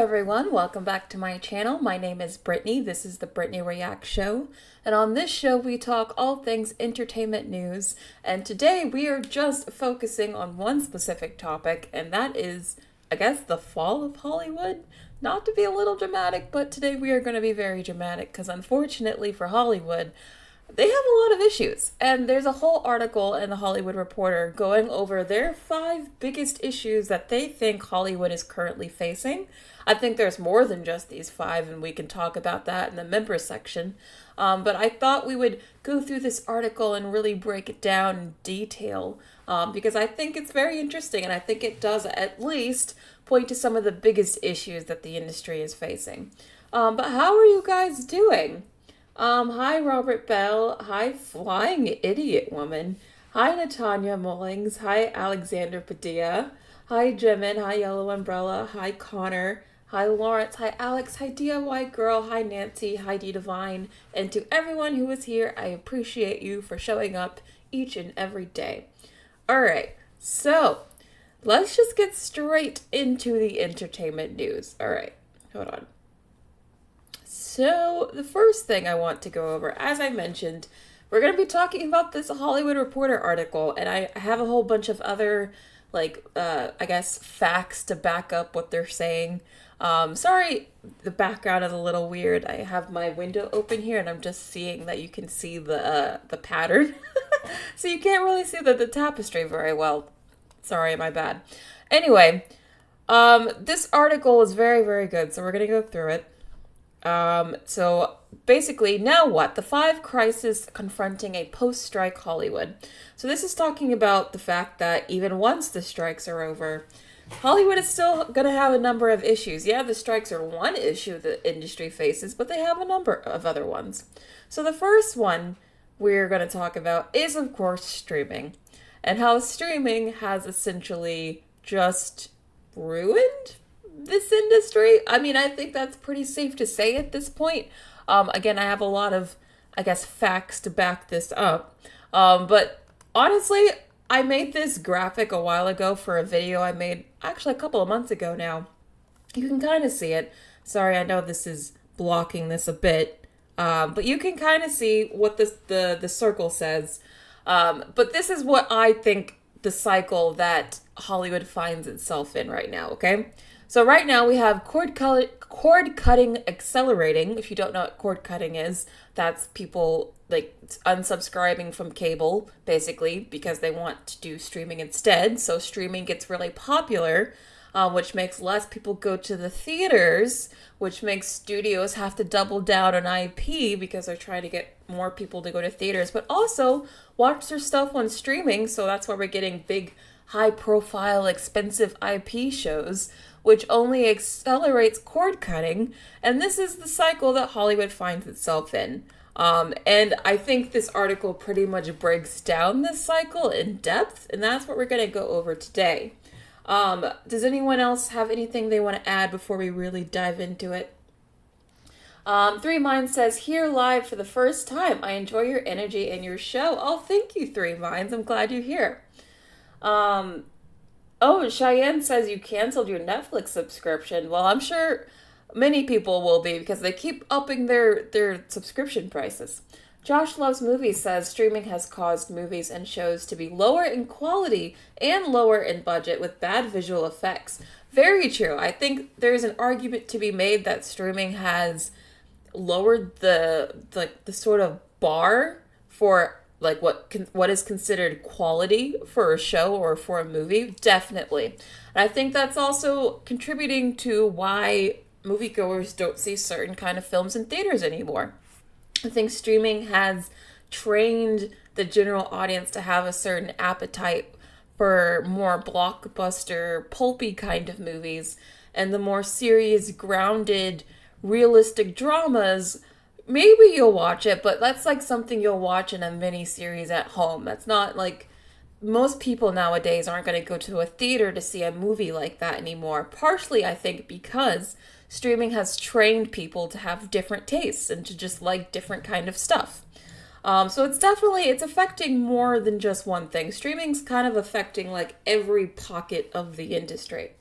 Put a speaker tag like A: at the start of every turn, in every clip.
A: everyone, welcome back to my channel. My name is Brittany. This is the Brittany React Show. And on this show, we talk all things entertainment news. And today we are just focusing on one specific topic, and that is, I guess, the fall of Hollywood. Not to be a little dramatic, but today we are going to be very dramatic because unfortunately for Hollywood, they have a lot of issues. And there's a whole article in the Hollywood Reporter going over their 5 biggest issues that they think Hollywood is currently facing. I think there's more than just these 5, and we can talk about that in the members section. But I thought we would go through this article and really break it down in detail because I think it's very interesting, and I think it does at least point to some of the biggest issues that the industry is facing. But how are you guys doing? Hi Robert Bell, hi Flying Idiot Woman, hi Natanya Mullings, hi Alexander Padilla, hi Jimin, hi Yellow Umbrella, hi Connor, hi Lawrence, hi Alex, hi DIY Girl, hi Nancy, hi D Divine, and to everyone who is here, I appreciate you for showing up each and every day. Alright, so let's just get straight into the entertainment news. Alright, hold on. So, the first thing I want to go over, as I mentioned, we're going to be talking about this Hollywood Reporter article, and I have a whole bunch of other, I guess, facts to back up what they're saying. Sorry, the background is a little weird. I have my window open here, and I'm just seeing that you can see the pattern. So you can't really see the tapestry very well. Sorry, my bad. Anyway, this article is very, very good, so we're going to go through it. So basically, now what? The 5 crises confronting a post-strike Hollywood. So this is talking about the fact that even once the strikes are over, Hollywood is still going to have a number of issues. Yeah, the strikes are one issue the industry faces, but they have a number of other ones. So the first one we're going to talk about is, of course, streaming. And how streaming has essentially just ruined this industry. I mean, I think that's pretty safe to say at this point. Again, I have a lot of, I guess, facts to back this up. But honestly, I made this graphic a while ago for a video I made actually a couple of months ago now. You can kind of see it. Sorry, I know this is blocking this a bit. But you can kind of see what the circle says. But this is what I think the cycle that Hollywood finds itself in right now, okay? So right now we have cord cutting accelerating. If you don't know what cord cutting is, that's people like unsubscribing from cable, basically, because they want to do streaming instead. So streaming gets really popular, which makes less people go to the theaters, which makes studios have to double down on IP because they're trying to get more people to go to theaters, but also watch their stuff on streaming. So that's why we're getting big, high-profile, expensive IP shows, which only accelerates cord cutting, and this is the cycle that Hollywood finds itself in. And I think this article pretty much breaks down this cycle in depth, and that's what we're going to go over today. Does anyone else have anything they want to add before we really dive into it? 3 Minds says, here live for the first time. I enjoy your energy and your show. Oh, thank you, 3 Minds. I'm glad you're here. Oh, Cheyenne says you canceled your Netflix subscription. Well, I'm sure many people will be because they keep upping their subscription prices. Josh Loves Movies says streaming has caused movies and shows to be lower in quality and lower in budget with bad visual effects. Very true. I think there's an argument to be made that streaming has lowered the sort of bar for like what is considered quality for a show or for a movie, definitely. And I think that's also contributing to why moviegoers don't see certain kind of films in theaters anymore. I think streaming has trained the general audience to have a certain appetite for more blockbuster, pulpy kind of movies, and the more serious, grounded, realistic dramas. Maybe you'll watch it, but that's like something you'll watch in a mini-series at home. That's not like, most people nowadays aren't going to go to a theater to see a movie like that anymore. Partially, I think, because streaming has trained people to have different tastes and to just like different kind of stuff. So it's affecting more than just one thing. Streaming's kind of affecting like every pocket of the industry.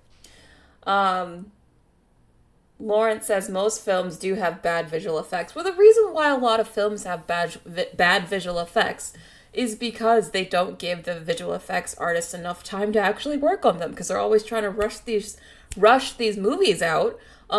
A: Lawrence says most films do have bad visual effects. Well, the reason why a lot of films have bad visual effects is because they don't give the visual effects artists enough time to actually work on them, because they're always trying to rush these movies out.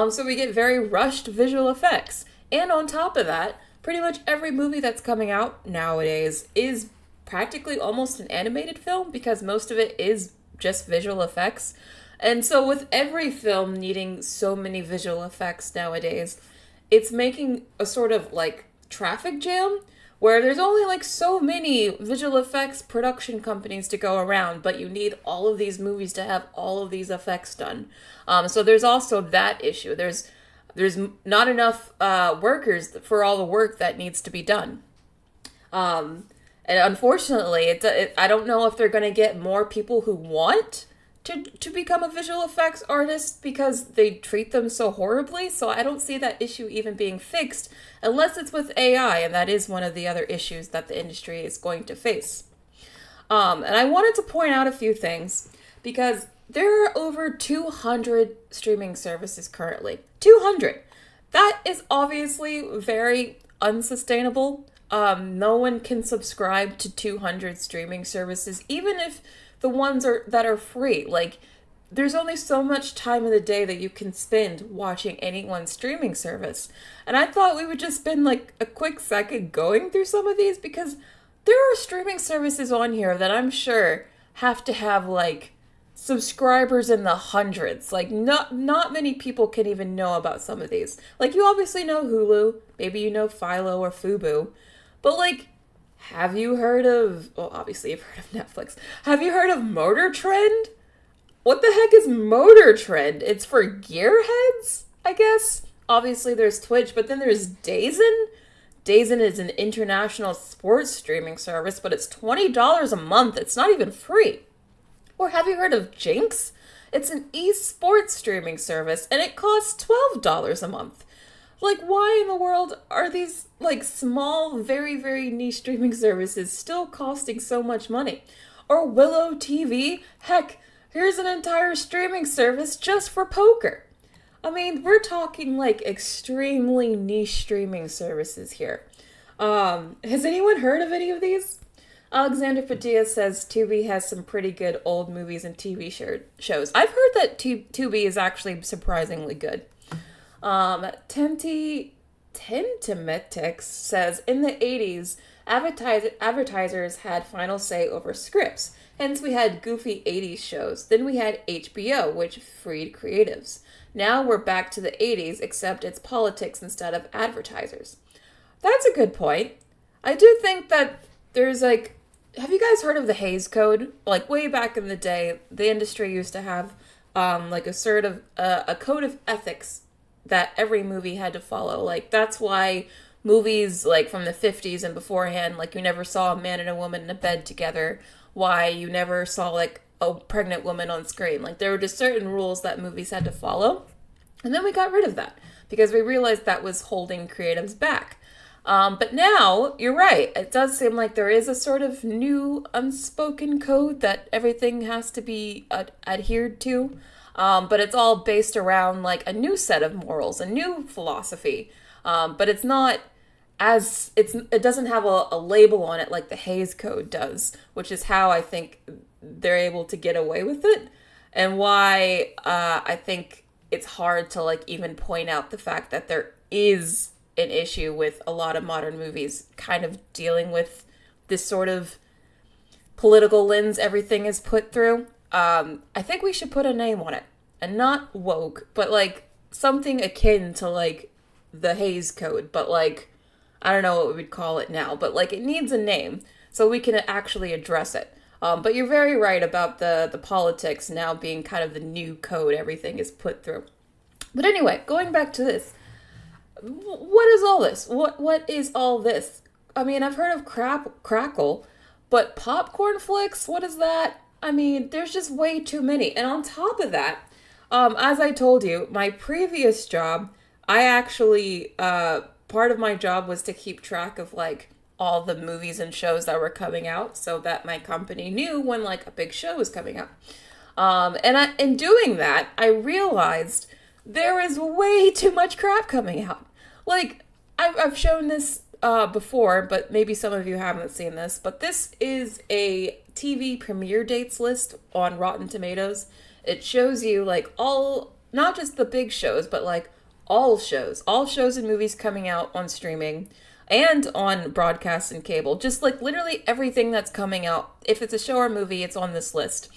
A: So we get very rushed visual effects. And on top of that, pretty much every movie that's coming out nowadays is practically almost an animated film, because most of it is just visual effects. And so, with every film needing so many visual effects nowadays, it's making a sort of like traffic jam where there's only like so many visual effects production companies to go around, but you need all of these movies to have all of these effects done. So there's also that issue. There's not enough workers for all the work that needs to be done. And unfortunately, I don't know if they're going to get more people who want to become a visual effects artist because they treat them so horribly. So I don't see that issue even being fixed unless it's with AI, and that is one of the other issues that the industry is going to face. And I wanted to point out a few things because there are over 200 streaming services currently. 200! That is obviously very unsustainable. No one can subscribe to 200 streaming services, even if the ones that are free. Like, there's only so much time in the day that you can spend watching any one streaming service. And I thought we would just spend like a quick second going through some of these, because there are streaming services on here that I'm sure have to have like subscribers in the hundreds. Like, not many people can even know about some of these. Like, you obviously know Hulu, maybe you know Philo or Fubo, but like, have you heard of, well, obviously you've heard of Netflix. Have you heard of Motor Trend? What the heck is Motor Trend? It's for gearheads, I guess. Obviously there's Twitch, but then there's DAZN. DAZN is an international sports streaming service, but it's $20 a month. It's not even free. Or have you heard of Jinx? It's an esports streaming service, and it costs $12 a month. Like, why in the world are these, like, small, very, very niche streaming services still costing so much money? Or Willow TV? Heck, here's an entire streaming service just for poker. I mean, we're talking, like, extremely niche streaming services here. Has anyone heard of any of these? Alexander Padilla says Tubi has some pretty good old movies and TV shows. I've heard that Tubi is actually surprisingly good. Tentimetix says, in the 80s, advertisers had final say over scripts. Hence, we had goofy 80s shows. Then we had HBO, which freed creatives. Now we're back to the 80s, except it's politics instead of advertisers. That's a good point. I do think that there's like, have you guys heard of the Hays Code? Like, way back in the day, the industry used to have like a sort of a code of ethics that every movie had to follow. Like, that's why movies like from the 50s and beforehand, like, you never saw a man and a woman in a bed together. Why you never saw like a pregnant woman on screen. Like, there were just certain rules that movies had to follow. And then we got rid of that because we realized that was holding creatives back. But now, you're right, it does seem like there is a sort of new unspoken code that everything has to be adhered to. But it's all based around like a new set of morals, a new philosophy. But it's not it doesn't have a label on it like the Hays Code does, which is how I think they're able to get away with it, and why I think it's hard to like even point out the fact that there is an issue with a lot of modern movies kind of dealing with this sort of political lens everything is put through. I think we should put a name on it. And not woke, but like something akin to like the Hays Code. But like, I don't know what we would call it now. But like, it needs a name so we can actually address it. But you're very right about the politics now being kind of the new code everything is put through. But anyway, going back to this. What is all this? What is all this? I mean, I've heard of Crackle, but popcorn flicks? What is that? I mean, there's just way too many. And on top of that, as I told you, my previous job, I actually, part of my job was to keep track of like all the movies and shows that were coming out so that my company knew when like a big show was coming out. And in doing that, I realized there is way too much crap coming out. Like, I've shown this before, but maybe some of you haven't seen this, but this is a TV premiere dates list on Rotten Tomatoes. It shows you, like, all, not just the big shows, but, like, all shows and movies coming out on streaming and on broadcast and cable. Just, like, literally everything that's coming out. If it's a show or movie, it's on this list.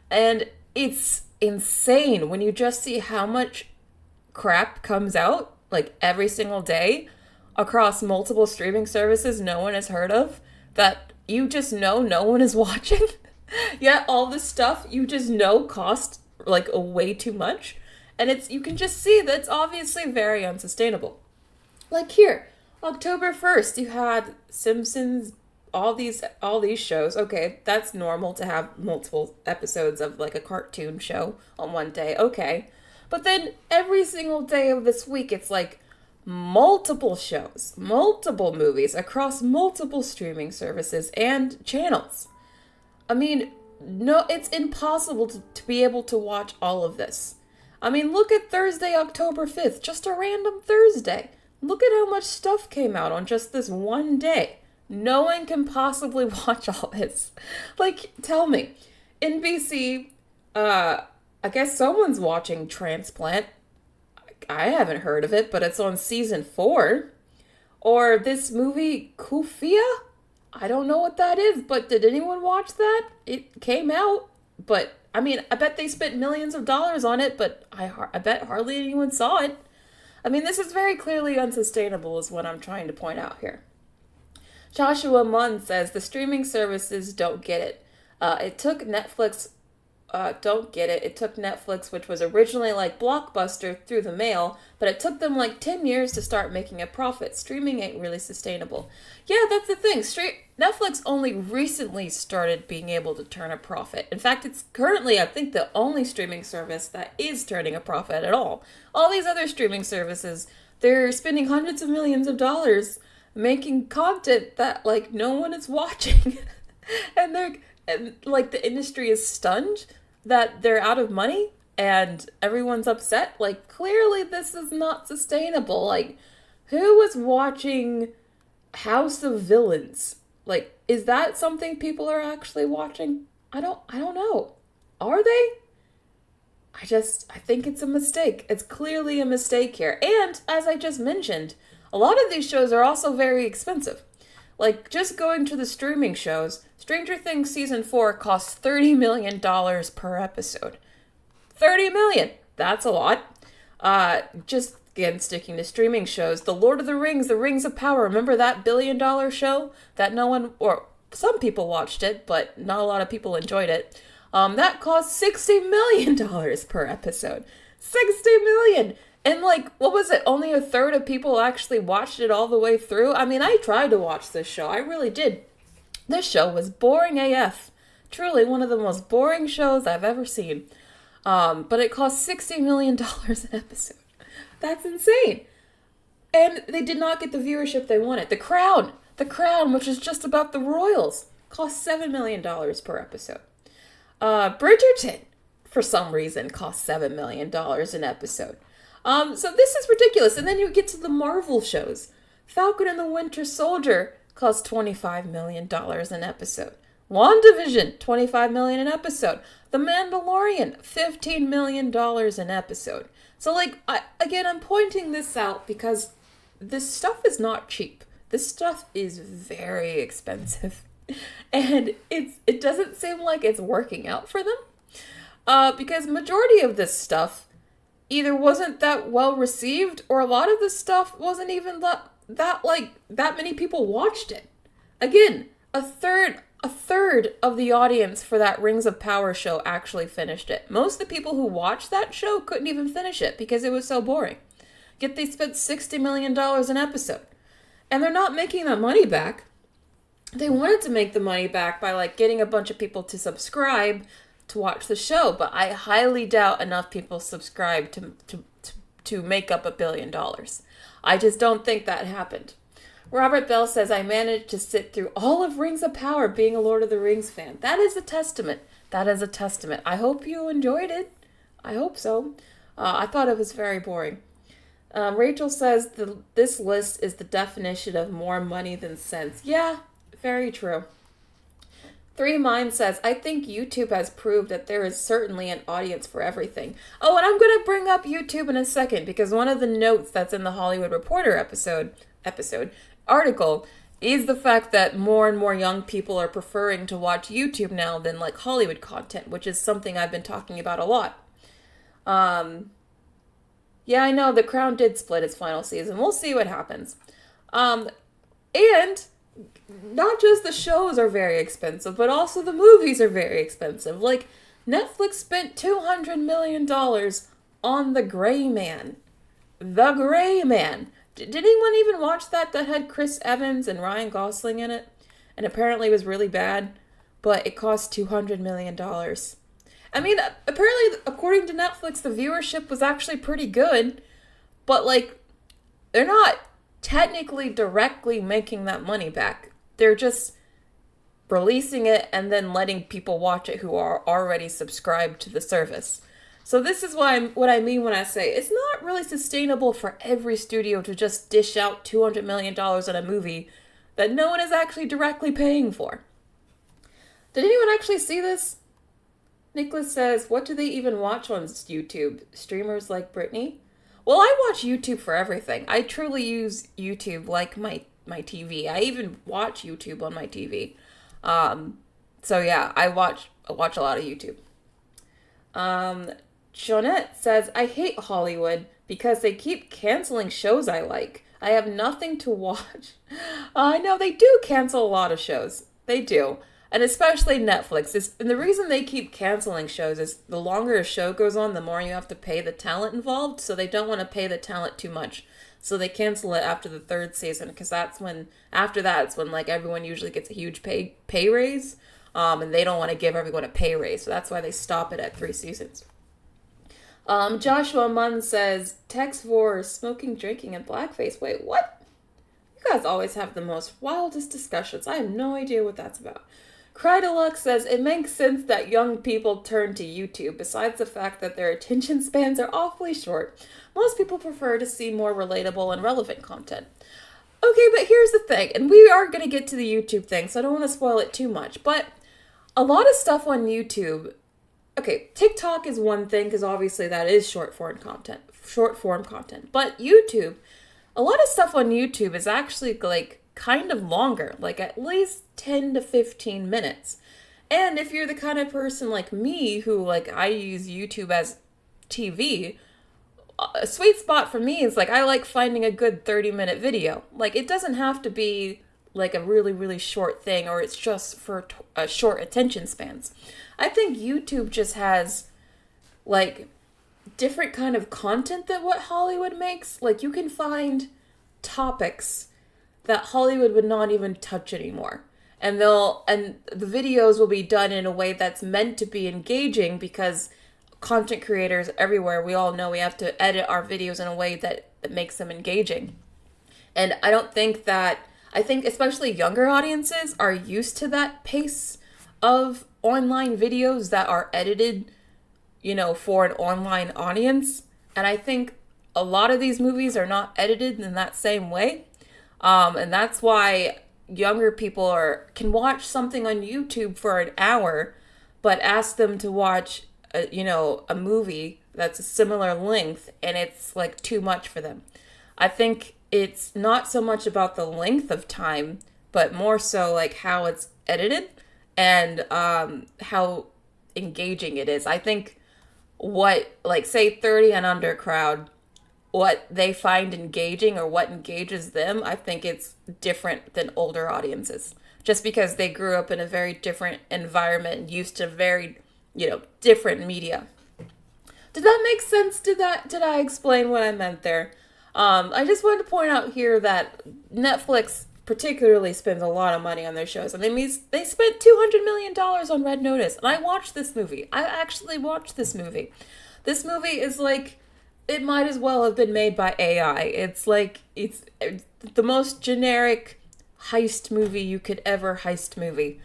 A: And it's insane when you just see how much crap comes out, like, every single day across multiple streaming services no one has heard of, that you just know no one is watching. Yet all this stuff you just know cost, like, way too much. And you can just see that it's obviously very unsustainable. Like here, October 1st, you had Simpsons, all these shows. Okay, that's normal to have multiple episodes of, like, a cartoon show on one day. Okay. But then every single day of this week, it's like multiple shows, multiple movies across multiple streaming services and channels. I mean, no, it's impossible to be able to watch all of this. I mean, look at Thursday, October 5th, just a random Thursday. Look at how much stuff came out on just this one day. No one can possibly watch all this. Like, tell me, NBC, I guess someone's watching Transplant. I haven't heard of it, but it's on season 4. Or this movie, Kufia? I don't know what that is, but did anyone watch that? It came out, but, I mean, I bet they spent millions of dollars on it, but I bet hardly anyone saw it. I mean, this is very clearly unsustainable is what I'm trying to point out here. Joshua Munn says, the streaming services don't get it. It took Netflix, It took Netflix, which was originally like Blockbuster, through the mail, but it took them like 10 years to start making a profit. Streaming ain't really sustainable. Yeah, that's the thing. Netflix only recently started being able to turn a profit. In fact, it's currently, I think, the only streaming service that is turning a profit at all. All these other streaming services, they're spending hundreds of millions of dollars making content that, like, no one is watching. and like, the industry is stunned that they're out of money and everyone's upset. Like, clearly this is not sustainable. Like, who was watching House of Villains? Like, is that something people are actually watching? I don't know. Are they? I think it's a mistake. It's clearly a mistake here. And, as I just mentioned, a lot of these shows are also very expensive. Like, just going to the streaming shows, Stranger Things Season 4 costs $30 million per episode. $30 million! That's a lot. Just, again, sticking to streaming shows, The Lord of the Rings of Power, remember that billion-dollar show that no one, or some people watched it, but not a lot of people enjoyed it? That cost $60 million per episode. $60 million! And, like, what was it? Only a third of people actually watched it all the way through? I mean, I tried to watch this show. I really did. This show was boring AF. Truly one of the most boring shows I've ever seen. But it cost $60 million an episode. That's insane. And they did not get the viewership they wanted. The Crown, which is just about the royals, cost $7 million per episode. Bridgerton, for some reason, cost $7 million an episode. So this is ridiculous. And then you get to the Marvel shows. Falcon and the Winter Soldier cost $25 million an episode. WandaVision, $25 million an episode. The Mandalorian, $15 million an episode. So, like, I'm pointing this out because this stuff is not cheap. This stuff is very expensive. And it doesn't seem like it's working out for them. Because majority of this stuff either wasn't that well received, or a lot of this stuff wasn't even that many people watched it. Again, a third of the audience for that Rings of Power show actually finished it. Most of the people who watched that show couldn't even finish it because it was so boring. Yet they spent $60 million an episode. And they're not making that money back. They wanted to make the money back by, like, getting a bunch of people to subscribe to watch the show, but I highly doubt enough people subscribe to make up $1 billion. I just don't think that happened. Robert Bell says, I managed to sit through all of Rings of Power being a Lord of the Rings fan. That is a testament. I hope you enjoyed it. I hope so. I thought it was very boring. Rachel says this list is the definition of more money than sense. Yeah, very true. Three Mind says, I think YouTube has proved that there is certainly an audience for everything. Oh, and I'm going to bring up YouTube in a second because one of the notes that's in the Hollywood Reporter article is the fact that more and more young people are preferring to watch YouTube now than like Hollywood content, which is something I've been talking about a lot. Yeah, I know The Crown did split its final season. We'll see what happens. And not just the shows are very expensive, but also the movies are very expensive. Like, Netflix spent $200 million on The Gray Man. The Gray Man. Did anyone even watch that had Chris Evans and Ryan Gosling in it? And apparently it was really bad, but it cost $200 million. I mean, apparently, according to Netflix, the viewership was actually pretty good, but, like, they're not technically directly making that money back. They're just releasing it and then letting people watch it who are already subscribed to the service. So this is what I mean when I say it's not really sustainable for every studio to just dish out $200 million on a movie that no one is actually directly paying for. Did anyone actually see this? Nicholas says, what do they even watch on YouTube? Streamers like Britney? Well, I watch YouTube for everything. I truly use YouTube like my TV. I even watch YouTube on my TV. So yeah, I watch a lot of YouTube. Jonette says, I hate Hollywood because they keep canceling shows I like. I have nothing to watch. I know they do cancel a lot of shows. They do. And especially Netflix. And the reason they keep canceling shows is the longer a show goes on, the more you have to pay the talent involved. So they don't want to pay the talent too much. So they cancel it after the third season because after that, it's when like everyone usually gets a huge pay raise. And they don't want to give everyone a pay raise. So that's why they stop it at 3 seasons. Joshua Munn says, text for smoking, drinking, and blackface. Wait, what? You guys always have the most wildest discussions. I have no idea what that's about. Cry Deluxe says, it makes sense that young people turn to YouTube, besides the fact that their attention spans are awfully short. Most people prefer to see more relatable and relevant content. Okay, but here's the thing, and we are going to get to the YouTube thing, so I don't want to spoil it too much, but a lot of stuff on YouTube, okay, TikTok is one thing, because obviously that is short form content, but YouTube, a lot of stuff on YouTube is actually like kind of longer, like at least 10 to 15 minutes. And if you're the kind of person like me who like I use YouTube as TV, a sweet spot for me is like I like finding a good 30-minute video. Like it doesn't have to be like a really, really short thing or it's just for short attention spans. I think YouTube just has like different kind of content than what Hollywood makes. Like you can find topics that Hollywood would not even touch anymore. And the videos will be done in a way that's meant to be engaging because content creators everywhere, we all know we have to edit our videos in a way that makes them engaging. And I think especially younger audiences are used to that pace of online videos that are edited, for an online audience. And I think a lot of these movies are not edited in that same way. And that's why younger people can watch something on YouTube for an hour, but ask them to watch, a movie that's a similar length, and it's like too much for them. I think it's not so much about the length of time, but more so like how it's edited and how engaging it is. I think say 30 and under crowd, what they find engaging or what engages them, I think it's different than older audiences. Just because they grew up in a very different environment and used to very, different media. Did that make sense? Did I explain what I meant there? I just wanted to point out here that Netflix particularly spends a lot of money on their shows. I mean, they spent $200 million on Red Notice, and I watched this movie. I actually watched this movie. This movie is like, it might as well have been made by AI. It's the most generic heist movie you could ever heist movie.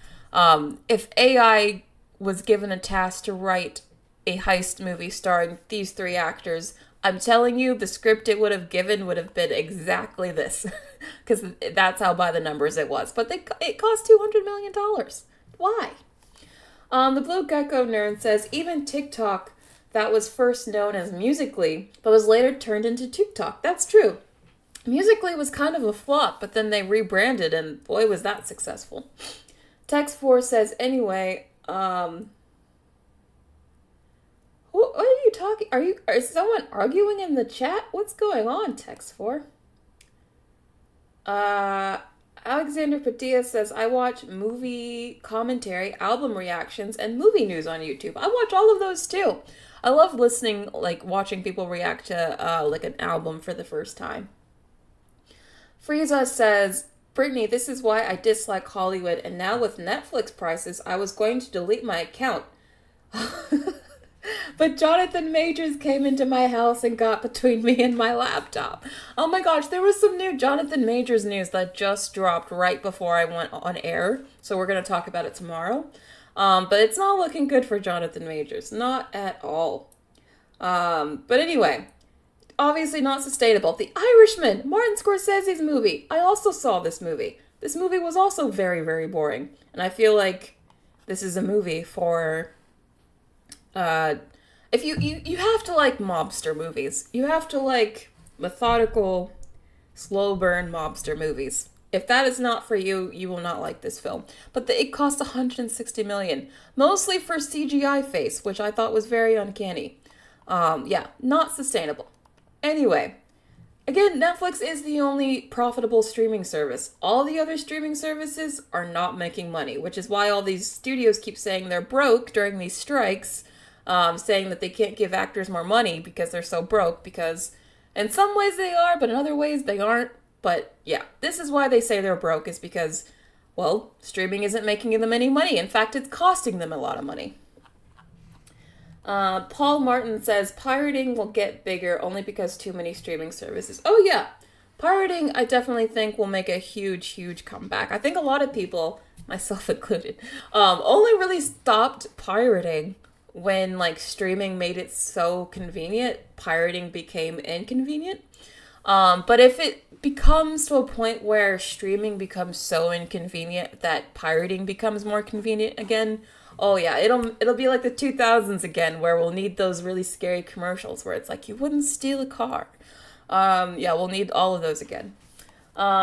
A: If AI was given a task to write a heist movie starring these three actors, I'm telling you, the script it would have given would have been exactly this, because that's how by the numbers it was. But it cost $200 million. Why? The Blue Gecko Nerd says even TikTok, that was first known as Musical.ly, but was later turned into TikTok. That's true. Musical.ly was kind of a flop, but then they rebranded, and boy, was that successful. Text4 says, anyway, what are you talking? Is someone arguing in the chat? What's going on, Text4? Alexander Padilla says, I watch movie commentary, album reactions, and movie news on YouTube. I watch all of those too. I love listening, like watching people react to like an album for the first time. Frieza says, Brittany, this is why I dislike Hollywood, and now with Netflix prices, I was going to delete my account. But Jonathan Majors came into my house and got between me and my laptop. Oh my gosh, there was some new Jonathan Majors news that just dropped right before I went on air. So we're going to talk about it tomorrow. But it's not looking good for Jonathan Majors. Not at all. But anyway, obviously not sustainable. The Irishman, Martin Scorsese's movie. I also saw this movie. This movie was also very, very boring. And I feel like this is a movie for... if you have to like mobster movies. You have to like methodical, slow burn mobster movies. If that is not for you, you will not like this film. But it cost $160 million, mostly for CGI face, which I thought was very uncanny. Yeah, not sustainable. Anyway, again, Netflix is the only profitable streaming service. All the other streaming services are not making money, which is why all these studios keep saying they're broke during these strikes. Saying that they can't give actors more money because they're so broke, because in some ways they are, but in other ways they aren't. But yeah, this is why they say they're broke, is because, well, streaming isn't making them any money. In fact, it's costing them a lot of money. Paul Martin says, pirating will get bigger only because too many streaming services. Oh yeah, pirating I definitely think will make a huge, huge comeback. I think a lot of people, myself included, only really stopped pirating when like streaming made it so convenient. Pirating became inconvenient. But if it becomes to a point where streaming becomes so inconvenient that pirating becomes more convenient again, oh yeah, it'll be like the 2000s again, where we'll need those really scary commercials where it's like you wouldn't steal a car. Yeah, we'll need all of those again.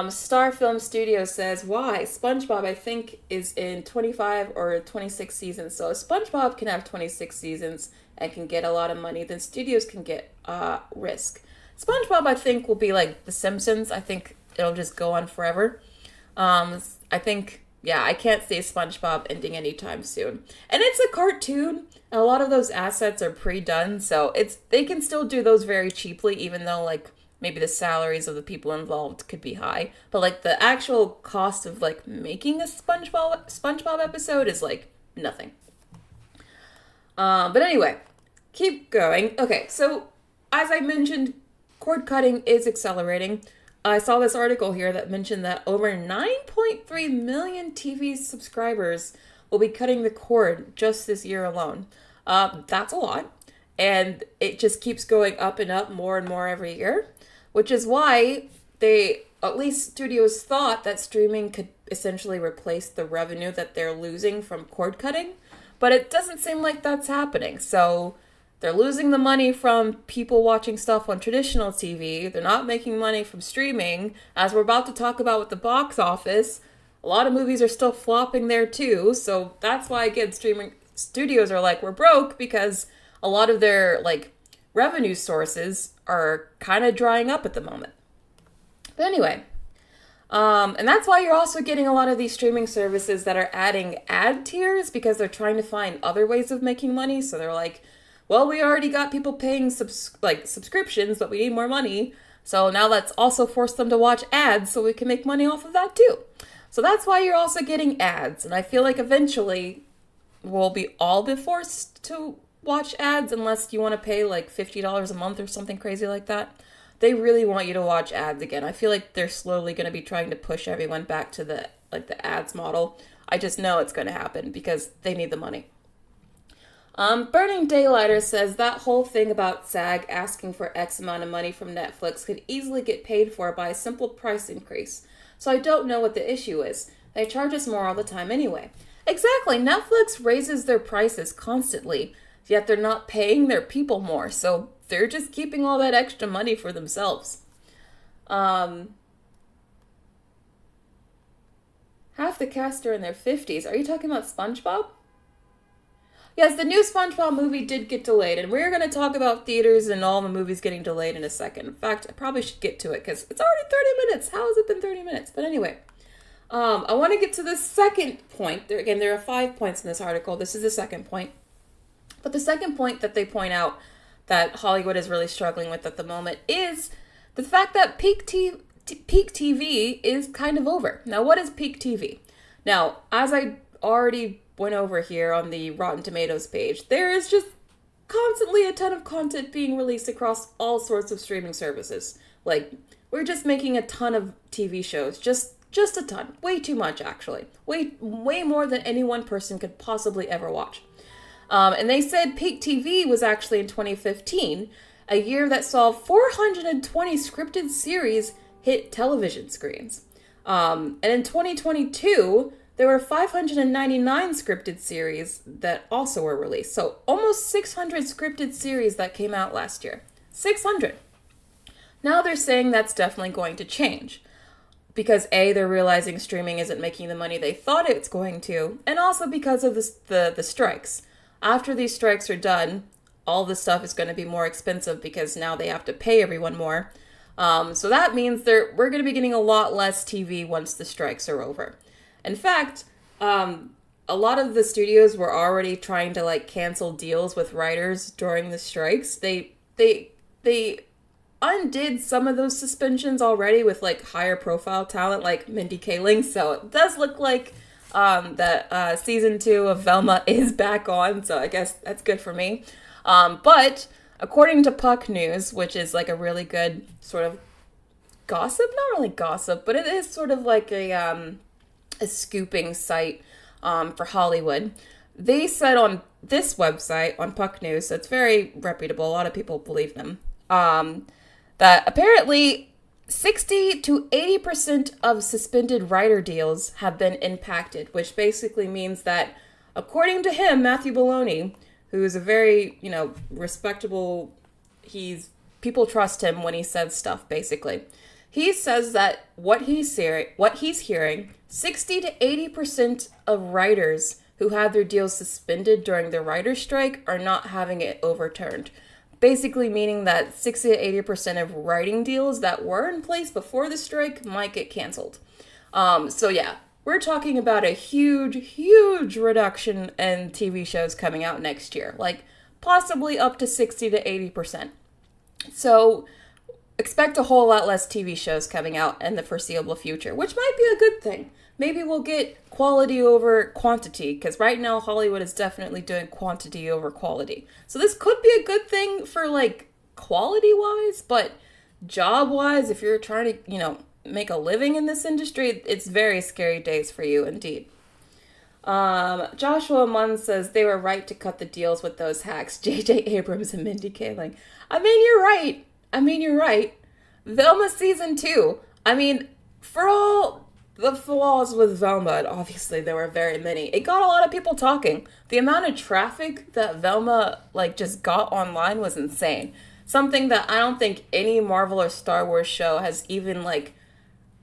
A: Star Film Studio says, why? SpongeBob, I think, is in 25 or 26 seasons. So if SpongeBob can have 26 seasons and can get a lot of money, then studios can get risk. SpongeBob, I think, will be like The Simpsons. I think it'll just go on forever. I think, yeah, I can't see SpongeBob ending anytime soon. And it's a cartoon, and a lot of those assets are pre-done, so they can still do those very cheaply, even though, like, maybe the salaries of the people involved could be high. But, like, the actual cost of, like, making a SpongeBob episode is, like, nothing. But anyway, keep going. Okay, so, as I mentioned, cord cutting is accelerating. I saw this article here that mentioned that over 9.3 million TV subscribers will be cutting the cord just this year alone. That's a lot. And it just keeps going up and up more and more every year, which is why at least studios thought that streaming could essentially replace the revenue that they're losing from cord cutting. But it doesn't seem like that's happening. So they're losing the money from people watching stuff on traditional TV. They're not making money from streaming. As we're about to talk about with the box office, a lot of movies are still flopping there too. So that's why, again, streaming studios are like, we're broke, because a lot of their like revenue sources are kind of drying up at the moment. But anyway, and that's why you're also getting a lot of these streaming services that are adding ad tiers, because they're trying to find other ways of making money. So they're like, well, we already got people paying subscriptions, but we need more money. So now let's also force them to watch ads so we can make money off of that too. So that's why you're also getting ads. And I feel like eventually we'll all be forced to watch ads, unless you want to pay like $50 a month or something crazy like that. They really want you to watch ads again. I feel like they're slowly going to be trying to push everyone back to the ads model. I just know it's going to happen because they need the money. Burning Daylighter says that whole thing about SAG asking for X amount of money from Netflix could easily get paid for by a simple price increase. So I don't know what the issue is. They charge us more all the time anyway. Exactly, Netflix raises their prices constantly, yet they're not paying their people more, so they're just keeping all that extra money for themselves. Half the cast are in their 50s. Are you talking about SpongeBob? Yes, the new SpongeBob movie did get delayed, and we're going to talk about theaters and all the movies getting delayed in a second. In fact, I probably should get to it, because it's already 30 minutes. How has it been 30 minutes? But anyway, I want to get to the second point. There are 5 points in this article. This is the second point. But the second point that they point out that Hollywood is really struggling with at the moment is the fact that peak TV is kind of over. Now, what is peak TV? Now, as I already went over here on the Rotten Tomatoes page, there is just constantly a ton of content being released across all sorts of streaming services. Like, we're just making a ton of TV shows. Just a ton. Way too much, actually. Way more than any one person could possibly ever watch. And they said peak TV was actually in 2015, a year that saw 420 scripted series hit television screens. And in 2022, there were 599 scripted series that also were released. So almost 600 scripted series that came out last year. 600. Now they're saying that's definitely going to change. Because A, they're realizing streaming isn't making the money they thought it's going to, and also because of the strikes. After these strikes are done, all this stuff is going to be more expensive because now they have to pay everyone more. So that means we're going to be getting a lot less TV once the strikes are over. In fact, a lot of the studios were already trying to cancel deals with writers during the strikes. They undid some of those suspensions already with higher profile talent like Mindy Kaling. So it does look like that season 2 of Velma is back on, so I guess that's good for me. But according to Puck News, which is a really good sort of gossip, not really gossip, but it is sort of like a scooping site for Hollywood. They said on this website, on Puck News, so it's very reputable, a lot of people believe them, that apparently 60 to 80% of suspended writer deals have been impacted, which basically means that, according to him, Matthew Bologna, who is a very, respectable, people trust him when he says stuff, basically. He says that what he's hearing, 60 to 80% of writers who had their deals suspended during the writer's strike are not having it overturned. Basically meaning that 60 to 80% of writing deals that were in place before the strike might get canceled. So yeah, we're talking about a huge reduction in TV shows coming out next year. Possibly up to 60 to 80%. So expect a whole lot less TV shows coming out in the foreseeable future, which might be a good thing. Maybe we'll get quality over quantity, because right now Hollywood is definitely doing quantity over quality. So this could be a good thing for, quality-wise, but job-wise, if you're trying to, make a living in this industry, it's very scary days for you indeed. Joshua Munn says they were right to cut the deals with those hacks, J.J. Abrams and Mindy Kaling. You're right. Velma Season 2. For all the flaws with Velma, and obviously there were very many, it got a lot of people talking. The amount of traffic that Velma, just got online was insane. Something that I don't think any Marvel or Star Wars show has even,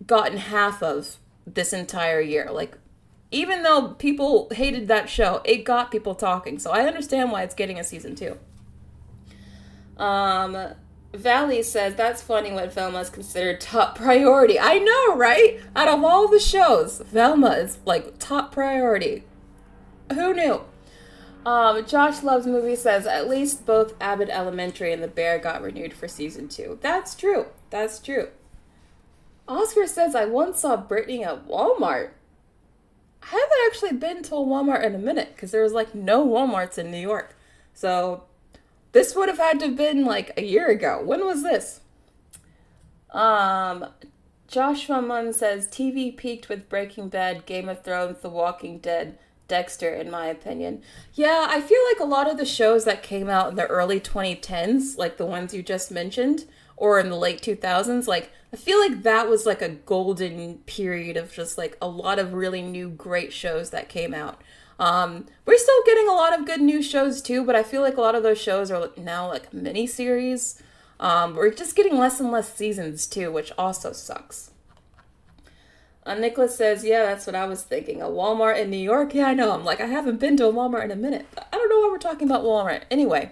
A: gotten half of this entire year. Even though people hated that show, it got people talking. So I understand why it's getting a season 2. Valley says, that's funny when Velma is considered top priority. I know, right? Out of all the shows, Velma is, top priority. Who knew? Josh Loves Movie says, at least both Abbott Elementary and The Bear got renewed for season 2. That's true. Oscar says, I once saw Britney at Walmart. I haven't actually been to a Walmart in a minute, because there was, no Walmarts in New York. So this would have had to have been, a year ago. When was this? Joshua Munn says, TV peaked with Breaking Bad, Game of Thrones, The Walking Dead. Dexter, in my opinion. Yeah, I feel like a lot of the shows that came out in the early 2010s, like the ones you just mentioned, or in the late 2000s, like, I feel like that was like a golden period of just like a lot of really new great shows that came out. We're still getting a lot of good new shows too, but I feel like a lot of those shows are now like mini series. We're just getting less and less seasons too, which also sucks. Nicholas says, yeah, that's what I was thinking. A Walmart in New York? Yeah, I know. I'm like, I haven't been to a Walmart in a minute. But I don't know why we're talking about Walmart. Anyway,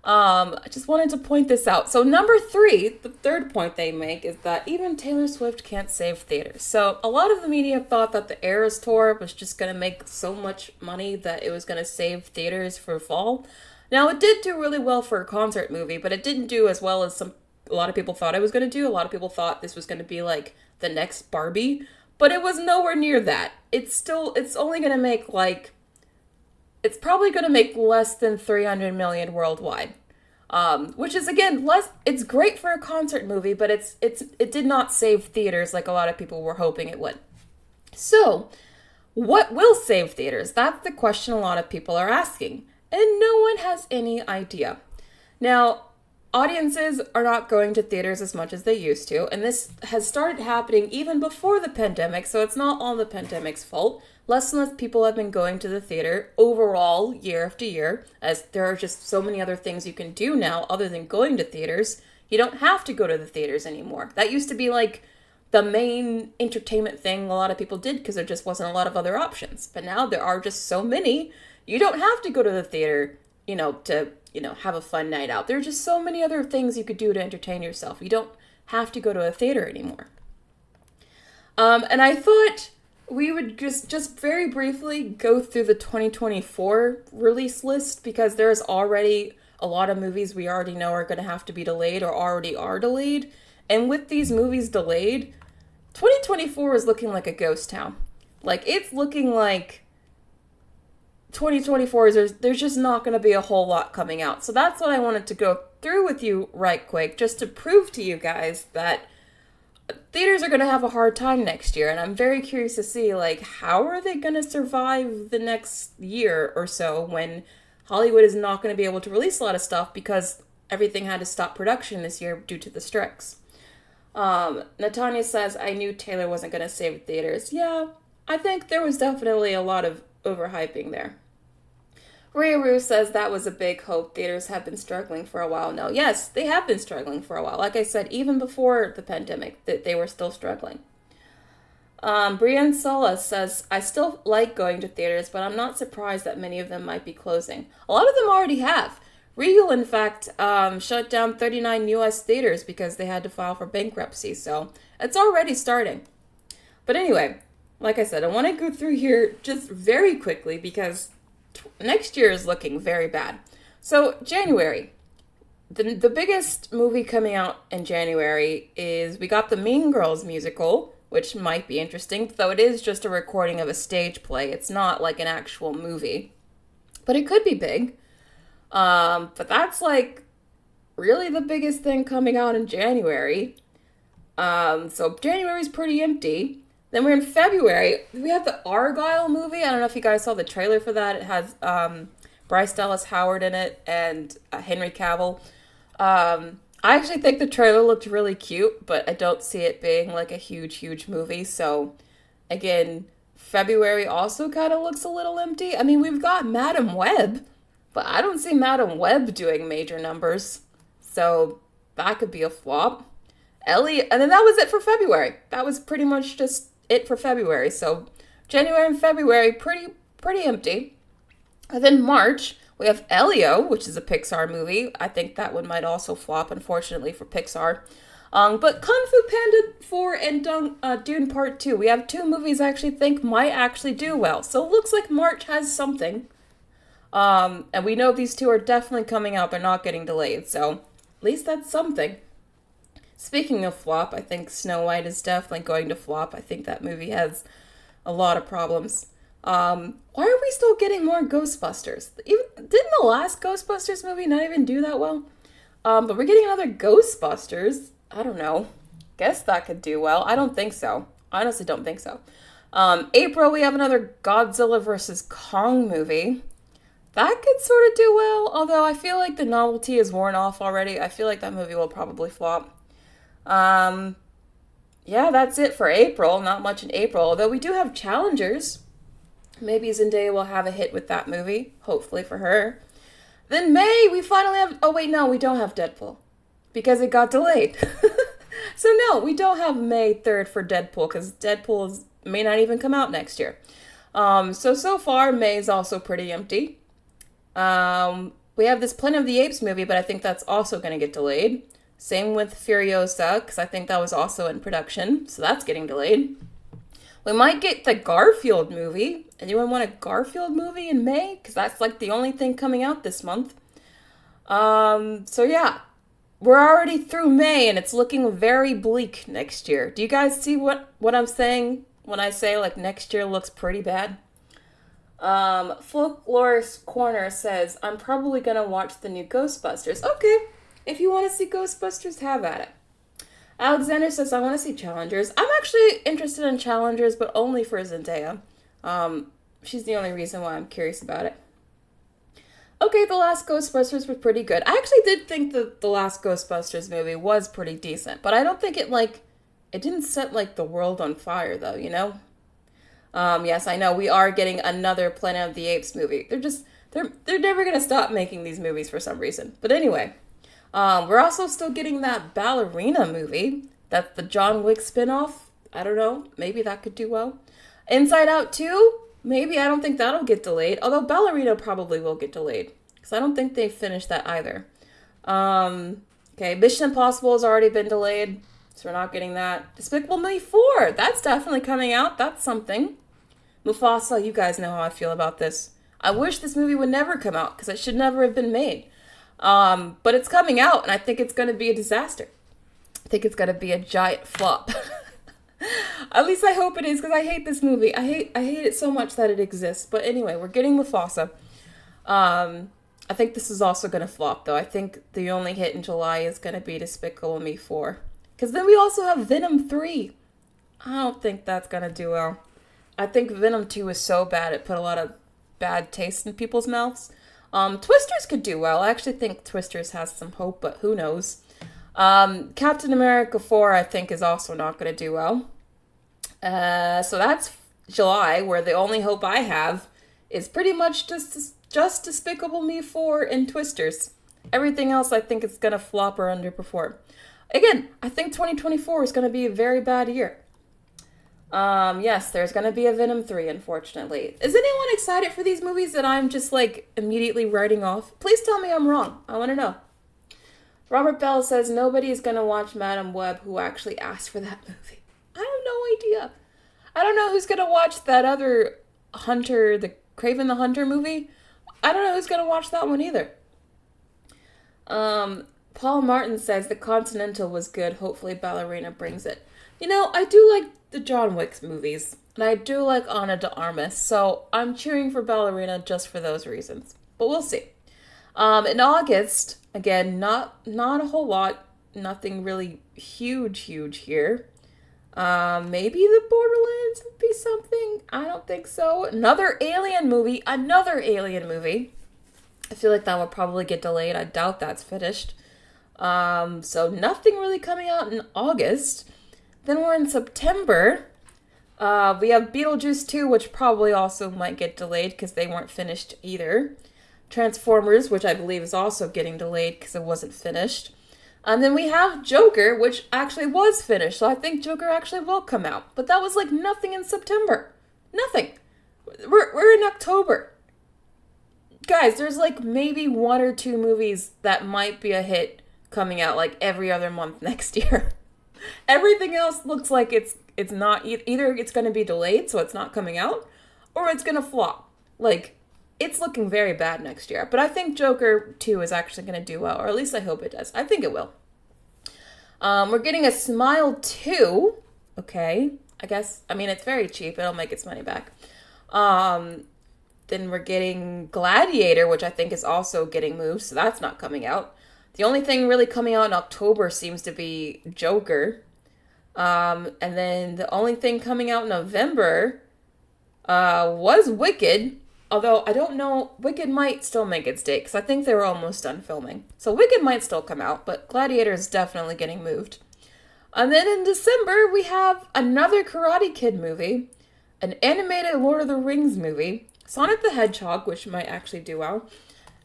A: I just wanted to point this out. So number three, the third point they make is that even Taylor Swift can't save theaters. So a lot of the media thought that the Eras Tour was just going to make so much money that it was going to save theaters for fall. Now, it did do really well for a concert movie, but it didn't do as well as a lot of people thought it was going to do. A lot of people thought this was going to be like the next Barbie, but it was nowhere near that. It's only going to make like, it's probably going to make less than 300 million worldwide. Which is again less. It's great for a concert movie, but it did not save theaters like a lot of people were hoping it would. So, what will save theaters? That's the question a lot of people are asking, and no one has any idea. Now, audiences are not going to theaters as much as they used to, and this has started happening even before the pandemic, so it's not all the pandemic's fault. Less and less people have been going to the theater overall year after year, as there are just so many other things you can do now other than going to theaters. You don't have to go to the theaters anymore. That used to be like the main entertainment thing a lot of people did because there just wasn't a lot of other options. But now there are just so many. You don't have to go to the theater, to have a fun night out. There are just so many other things you could do to entertain yourself. You don't have to go to a theater anymore. And I thought we would just very briefly go through the 2024 release list because there's already a lot of movies we already know are going to have to be delayed or already are delayed. And with these movies delayed, 2024 is looking like a ghost town. Like, it's looking like 2024 is there's just not going to be a whole lot coming out. So that's what I wanted to go through with you right quick, just to prove to you guys that theaters are going to have a hard time next year. And I'm very curious to see, like, how are they going to survive the next year or so when Hollywood is not going to be able to release a lot of stuff because everything had to stop production this year due to the strikes. Natanya says, I knew Taylor wasn't going to save theaters. Yeah, I think there was definitely a lot of overhyping there. Ruru says that was a big hope. Theaters have been struggling for a while now. Yes, they have been struggling for a while. Like I said, even before the pandemic, they were still struggling. Brienne Sola says, I still like going to theaters, but I'm not surprised that many of them might be closing. A lot of them already have. Regal, in fact, shut down 39 U.S. theaters because they had to file for bankruptcy, so it's already starting. But anyway, like I said, I want to go through here just very quickly because next year is looking very bad. So, January. The biggest movie coming out in January is we got the Mean Girls musical, which might be interesting, though it is just a recording of a stage play. It's not like an actual movie. But it could be big. But that's like really the biggest thing coming out in January. So January's pretty empty. Then we're in February. We have the Argyle movie. I don't know if you guys saw the trailer for that. It has Bryce Dallas Howard in it and Henry Cavill. I actually think the trailer looked really cute, but I don't see it being like a huge movie. So again, February also kind of looks a little empty. I mean, we've got Madam Web, but I don't see Madam Web doing major numbers. So that could be a flop. Ellie, and then that was it for February. That was pretty much just it for February. So January and February, pretty empty. And then March, we have Elio, which is a Pixar movie. I think that one might also flop, unfortunately, for Pixar. But Kung Fu Panda 4 and Dune Part 2, we have two movies I actually think might actually do well. So it looks like March has something. And we know these two are definitely coming out. They're not getting delayed. So at least that's something. Speaking of flop, I think Snow White is definitely going to flop. I think that movie has a lot of problems. Why are we still getting more Ghostbusters? Didn't the last Ghostbusters movie not even do that well? But we're getting another Ghostbusters. I don't know. Guess that could do well. I don't think so. I honestly don't think so. April, we have another Godzilla vs. Kong movie. That could sort of do well, although I feel like the novelty is worn off already. I feel like that movie will probably flop. Um, yeah, that's it for April. Not much in April, although we do have Challengers. Maybe Zendaya will have a hit with that movie, hopefully for her. Then May, we finally have. Oh, wait, no, we don't have Deadpool because it got delayed. So, no, we don't have May 3rd for Deadpool because may not even come out next year. So far, May is also pretty empty. We have this Planet of the Apes movie, but I think that's also going to get delayed. Same with Furiosa, because I think that was also in production, so that's getting delayed. We might get the Garfield movie. Anyone want a Garfield movie in May? Because that's like the only thing coming out this month. So yeah, we're already through May, and it's looking very bleak next year. Do you guys see what I'm saying when I say like next year looks pretty bad? Folklorist Corner says, I'm probably gonna watch the new Ghostbusters. Okay, if you want to see Ghostbusters, have at it. Alexander says, I want to see Challengers. I'm actually interested in Challengers, but only for Zendaya. She's the only reason why I'm curious about it. Okay, the last Ghostbusters was pretty good. I actually did think that the last Ghostbusters movie was pretty decent, but I don't think it didn't set like the world on fire though, you know? Yes, I know we are getting another Planet of the Apes movie. They're never gonna stop making these movies for some reason. But anyway, we're also still getting that Ballerina movie. That's the John Wick spinoff. I don't know. Maybe that could do well. Inside Out 2? Maybe. I don't think that'll get delayed. Although Ballerina probably will get delayed. Because I don't think they've finished that either. Okay, Mission Impossible has already been delayed. So we're not getting that. Despicable Me 4. That's definitely coming out. That's something. Mufasa, you guys know how I feel about this. I wish this movie would never come out. Because it should never have been made. But it's coming out. And I think it's going to be a disaster. I think it's going to be a giant flop. At least I hope it is, because I hate this movie. I hate it so much that it exists. But anyway, we're getting Mufasa. I think this is also going to flop, though. I think the only hit in July is going to be Despicable Me 4. Because then we also have Venom 3. I don't think that's going to do well. I think Venom 2 is so bad it put a lot of bad taste in people's mouths. Twisters could do well. I actually think Twisters has some hope, but who knows. Captain America 4, I think, is also not going to do well. So that's July, where the only hope I have is pretty much just Despicable Me 4 and Twisters. Everything else I think is going to flop or underperform. Again, I think 2024 is going to be a very bad year. Yes, there's going to be a Venom 3, unfortunately. Is anyone excited for these movies that I'm just, immediately writing off? Please tell me I'm wrong. I want to know. Robert Bell says nobody's going to watch Madam Web who actually asked for that movie. I have no idea. I don't know who's going to watch that other Hunter, the Craven the Hunter movie. I don't know who's going to watch that one either. Paul Martin says the Continental was good. Hopefully Ballerina brings it. You know, I do like the John Wick movies. And I do like Ana de Armas. So I'm cheering for Ballerina just for those reasons. But we'll see. In August, again, not a whole lot. Nothing really huge here. Maybe the Borderlands would be something. I don't think so. Another Alien movie. I feel like that will probably get delayed. I doubt that's finished. So nothing really coming out in August. Then we're in September. We have Beetlejuice 2, which probably also might get delayed because they weren't finished either. Transformers, which I believe is also getting delayed because it wasn't finished. And then we have Joker, which actually was finished. So I think Joker actually will come out. But that was nothing in September. Nothing. We're in October. Guys, there's maybe 1 or 2 movies that might be a hit coming out every other month next year. Everything else looks like it's not. Either it's going to be delayed, so it's not coming out, or it's going to flop. It's looking very bad next year. But I think Joker 2 is actually going to do well, or at least I hope it does. I think it will. We're getting a Smile 2. Okay. It's very cheap. It'll make its money back. Then we're getting Gladiator, which I think is also getting moved, so that's not coming out. The only thing really coming out in October seems to be Joker. And then the only thing coming out in November was Wicked. Although I don't know, Wicked might still make its date because I think they were almost done filming. So Wicked might still come out, but Gladiator is definitely getting moved. And then in December, we have another Karate Kid movie, an animated Lord of the Rings movie, Sonic the Hedgehog, which might actually do well,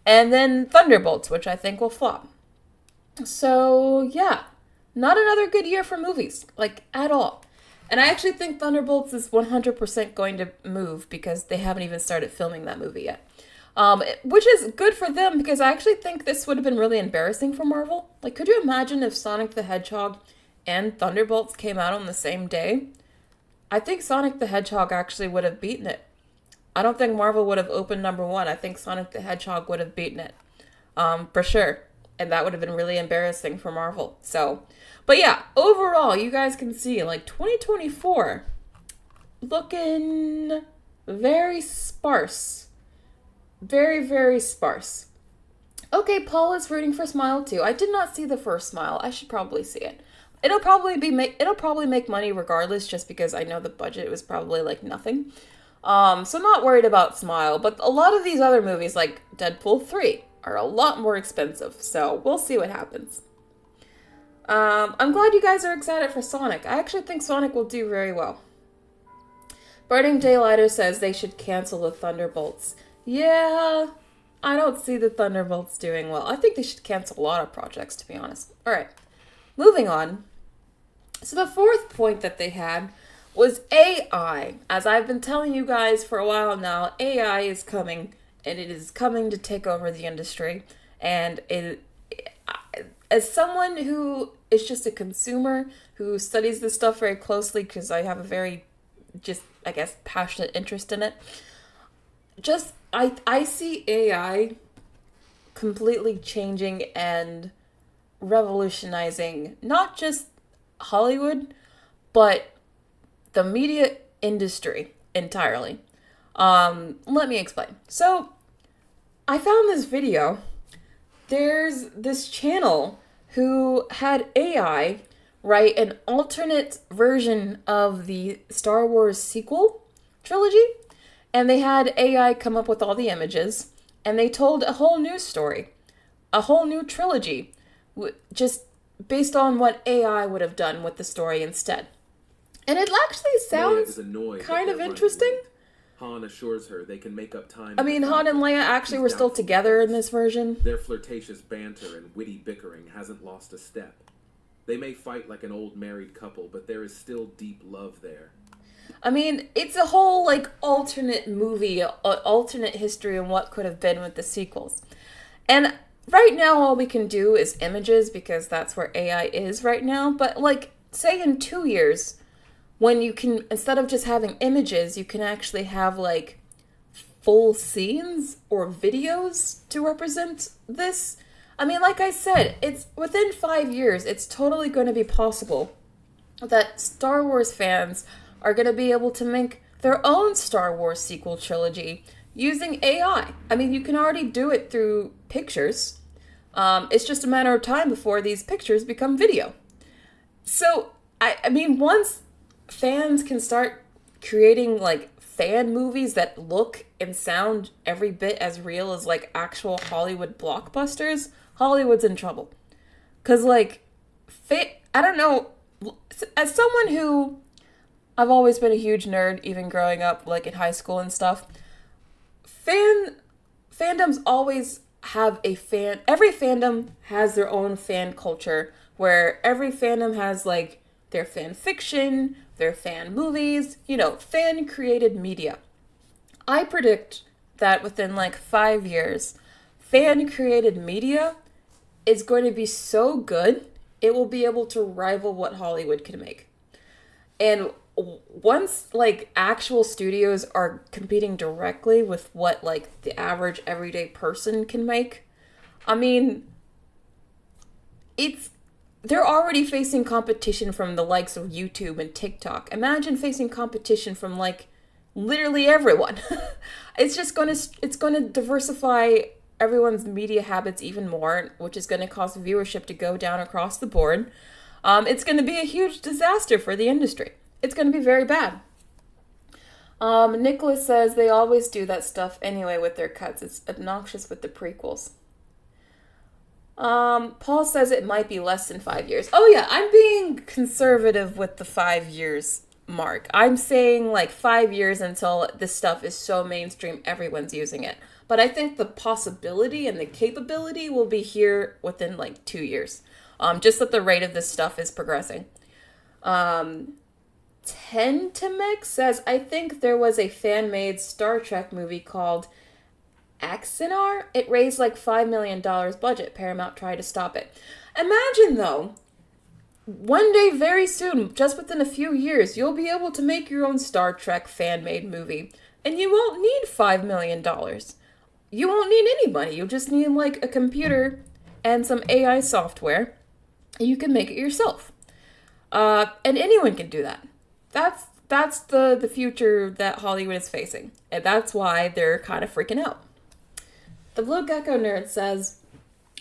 A: and then Thunderbolts, which I think will flop. So, yeah, not another good year for movies, like, at all. And I actually think Thunderbolts is 100% going to move because they haven't even started filming that movie yet. Which is good for them because I actually think this would have been really embarrassing for Marvel. Like, could you imagine if Sonic the Hedgehog and Thunderbolts came out on the same day? I think Sonic the Hedgehog actually would have beaten it. I don't think Marvel would have opened number one. I think Sonic the Hedgehog would have beaten it. For sure. And that would have been really embarrassing for Marvel. So, but yeah, overall, you guys can see, like, 2024 looking very sparse. Very, very sparse. Okay, Paul is rooting for Smile too. I did not see the first Smile. I should probably see it. It'll probably make money regardless, just because I know the budget was probably like nothing. So not worried about Smile, but a lot of these other movies like Deadpool 3 are a lot more expensive, so we'll see what happens. I'm glad you guys are excited for Sonic. I actually think Sonic will do very well. Burning Daylighter says they should cancel the Thunderbolts. Yeah, I don't see the Thunderbolts doing well. I think they should cancel a lot of projects, to be honest. Alright, moving on. So the fourth point that they had was AI. As I've been telling you guys for a while now, AI is coming, and it is coming to take over the industry. And as someone who is just a consumer who studies this stuff very closely, because I have a very, just, I guess, passionate interest in it, I see AI completely changing and revolutionizing not just Hollywood, but the media industry entirely. Let me explain. So, I found this video. There's this channel who had AI write an alternate version of the Star Wars sequel trilogy, and they had AI come up with all the images, and they told a whole new story, a whole new trilogy, just based on what AI would have done with the story instead. And it actually sounds kind of interesting.
B: Han assures her they can make up time.
A: I mean, Han and Leia actually were still together in this version.
B: Their flirtatious banter and witty bickering hasn't lost a step. They may fight like an old married couple, but there is still deep love there.
A: I mean, it's a whole, like, alternate movie, alternate history on what could have been with the sequels. And right now, all we can do is images, because that's where AI is right now. But, like, say in 2 years, when you can, instead of just having images, you can actually have, like, full scenes or videos to represent this. I mean, like I said, it's within 5 years, it's totally going to be possible that Star Wars fans are going to be able to make their own Star Wars sequel trilogy using AI. I mean, you can already do it through pictures. It's just a matter of time before these pictures become video. So, I mean, once fans can start creating, like, fan movies that look and sound every bit as real as, like, actual Hollywood blockbusters, Hollywood's in trouble. Because, like, I don't know, as someone who, I've always been a huge nerd, even growing up, like, in high school and stuff, fandoms always have every fandom has their own fan culture, where every fandom has, like, their fan fiction, their fan movies, fan-created media. I predict that within, like, 5 years, fan-created media is going to be so good, it will be able to rival what Hollywood can make. And once, like, actual studios are competing directly with what, like, the average everyday person can make, I mean, they're already facing competition from the likes of YouTube and TikTok. Imagine facing competition from, like, literally everyone. It's going to diversify everyone's media habits even more, which is going to cause viewership to go down across the board. It's going to be a huge disaster for the industry. It's going to be very bad. Nicholas says they always do that stuff anyway with their cuts. It's obnoxious with the prequels. Paul says it might be less than 5 years. Oh yeah, I'm being conservative with the 5 years mark. I'm saying like 5 years until this stuff is so mainstream everyone's using it. But I think the possibility and the capability will be here within like 2 years. Just that the rate of this stuff is progressing. Tentimix says, I think there was a fan-made Star Trek movie called Axanar. It raised like $5 million budget. Paramount tried to stop it. Imagine, though, one day very soon, just within a few years, you'll be able to make your own Star Trek fan-made movie. And you won't need $5 million. You won't need any money. You'll just need like a computer and some AI software. You can make it yourself. And anyone can do that. That's the future that Hollywood is facing. And that's why they're kind of freaking out. The Blue Gecko Nerd says,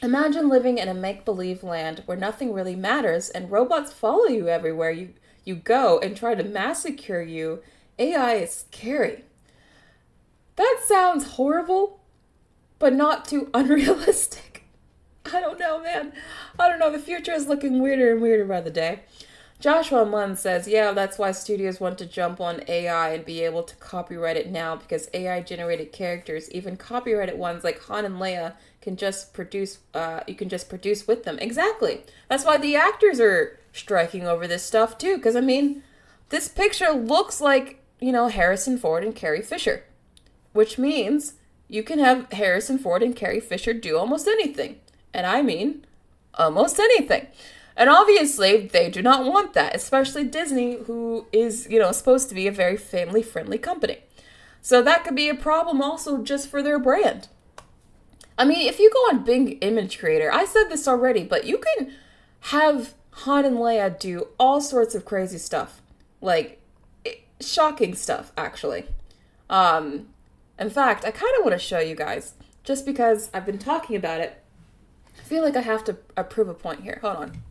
A: imagine living in a make-believe land where nothing really matters and robots follow you everywhere you go and try to massacre you. AI is scary. That sounds horrible, but not too unrealistic. I don't know, man. I don't know. The future is looking weirder and weirder by the day. Joshua Munn says, yeah, that's why studios want to jump on AI and be able to copyright it now, because AI-generated characters, even copyrighted ones like Han and Leia, can just produce. You can just produce with them. Exactly. That's why the actors are striking over this stuff too. Because I mean, this picture looks like Harrison Ford and Carrie Fisher, which means you can have Harrison Ford and Carrie Fisher do almost anything, and I mean, almost anything. And obviously, they do not want that, especially Disney, who is, supposed to be a very family-friendly company. So that could be a problem also just for their brand. I mean, if you go on Bing Image Creator, I said this already, but you can have Han and Leia do all sorts of crazy stuff. Like, shocking stuff, actually. In fact, I kind of want to show you guys, just because I've been talking about it. I feel like I have to prove a point here. Hold on.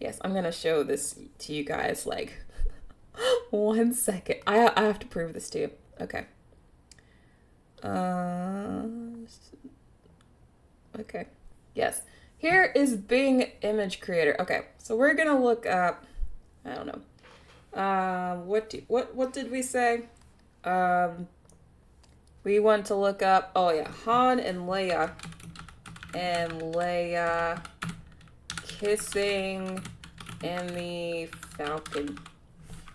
A: Yes, I'm going to show this to you guys, like, 1 second. I have to prove this to you. Okay. Okay. Yes. Here is Bing Image Creator. Okay, so we're going to look up, I don't know. What did we say? We want to look up, oh yeah, Han and Leia. And Leia kissing in the Falcon.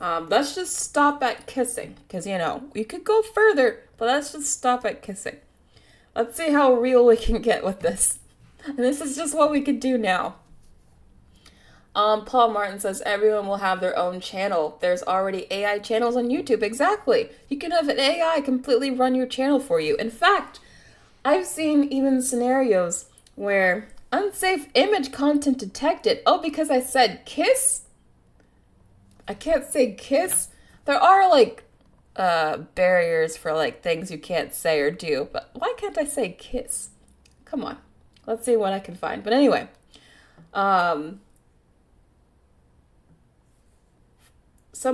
A: Let's just stop at kissing, because you could go further, but let's just stop at kissing. Let's see how real we can get with this. And this is just what we could do now. Paul Martin says everyone will have their own channel. There's already AI channels on YouTube. Exactly. You can have an AI completely run your channel for you. In fact, I've seen even scenarios where unsafe image content detected. Oh, because I said kiss? I can't say kiss. There are like barriers for like things you can't say or do, but why can't I say kiss? Come on. Let's see what I can find. But anyway, some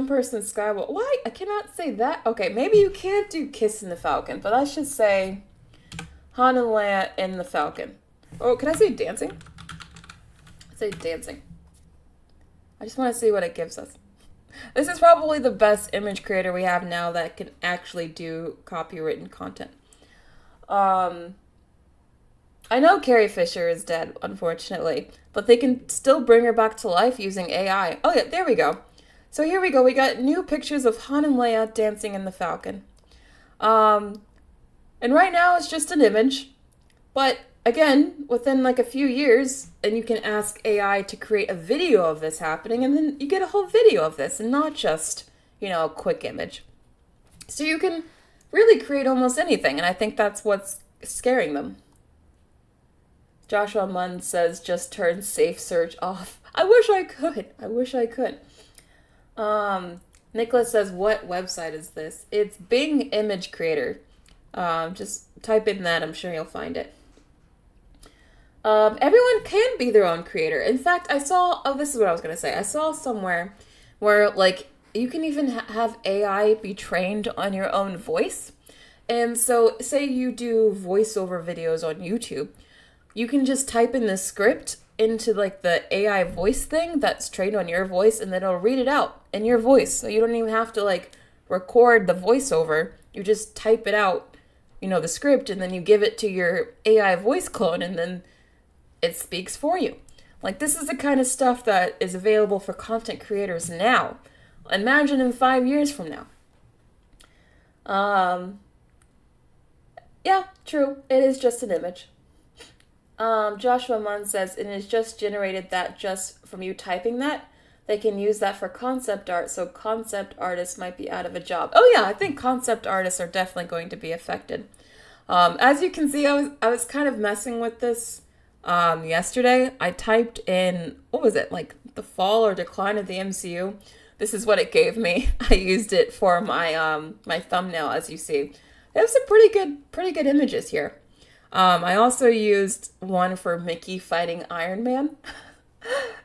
A: person Skywalker. Why? I cannot say that. Okay, maybe you can't do kiss in the Falcon, but I should say Han and Leia in the Falcon. Oh, can I say dancing? I'd say dancing. I just want to see what it gives us. This is probably the best image creator we have now that can actually do copywritten content. I know Carrie Fisher is dead, unfortunately, but they can still bring her back to life using AI. Oh yeah, there we go. So here we go. We got new pictures of Han and Leia dancing in the Falcon. And right now it's just an image, but again, within like a few years, and you can ask AI to create a video of this happening, and then you get a whole video of this, and not just, a quick image. So you can really create almost anything, and I think that's what's scaring them. Joshua Munn says, just turn safe search off. I wish I could. Nicholas says, what website is this? It's Bing Image Creator. Just type in that, I'm sure you'll find it. Everyone can be their own creator. In fact, this is what I was going to say. I saw somewhere where, like, you can even have AI be trained on your own voice. And so, say you do voiceover videos on YouTube, you can just type in the script into like the AI voice thing that's trained on your voice, and then it'll read it out in your voice. So you don't even have to like record the voiceover. You just type it out, the script, and then you give it to your AI voice clone, and then it speaks for you. Like, this is the kind of stuff that is available for content creators now. Imagine in 5 years from now. Yeah, true. It is just an image. Joshua Munn says, and it's just generated that just from you typing that. They can use that for concept art, so concept artists might be out of a job. Oh yeah, I think concept artists are definitely going to be affected. As you can see, I was kind of messing with this yesterday. I typed in, what was it, like the fall or decline of the MCU. This is what it gave me. I used it for my my thumbnail, as you see. They have some pretty good images here. I also used one for Mickey fighting Iron Man.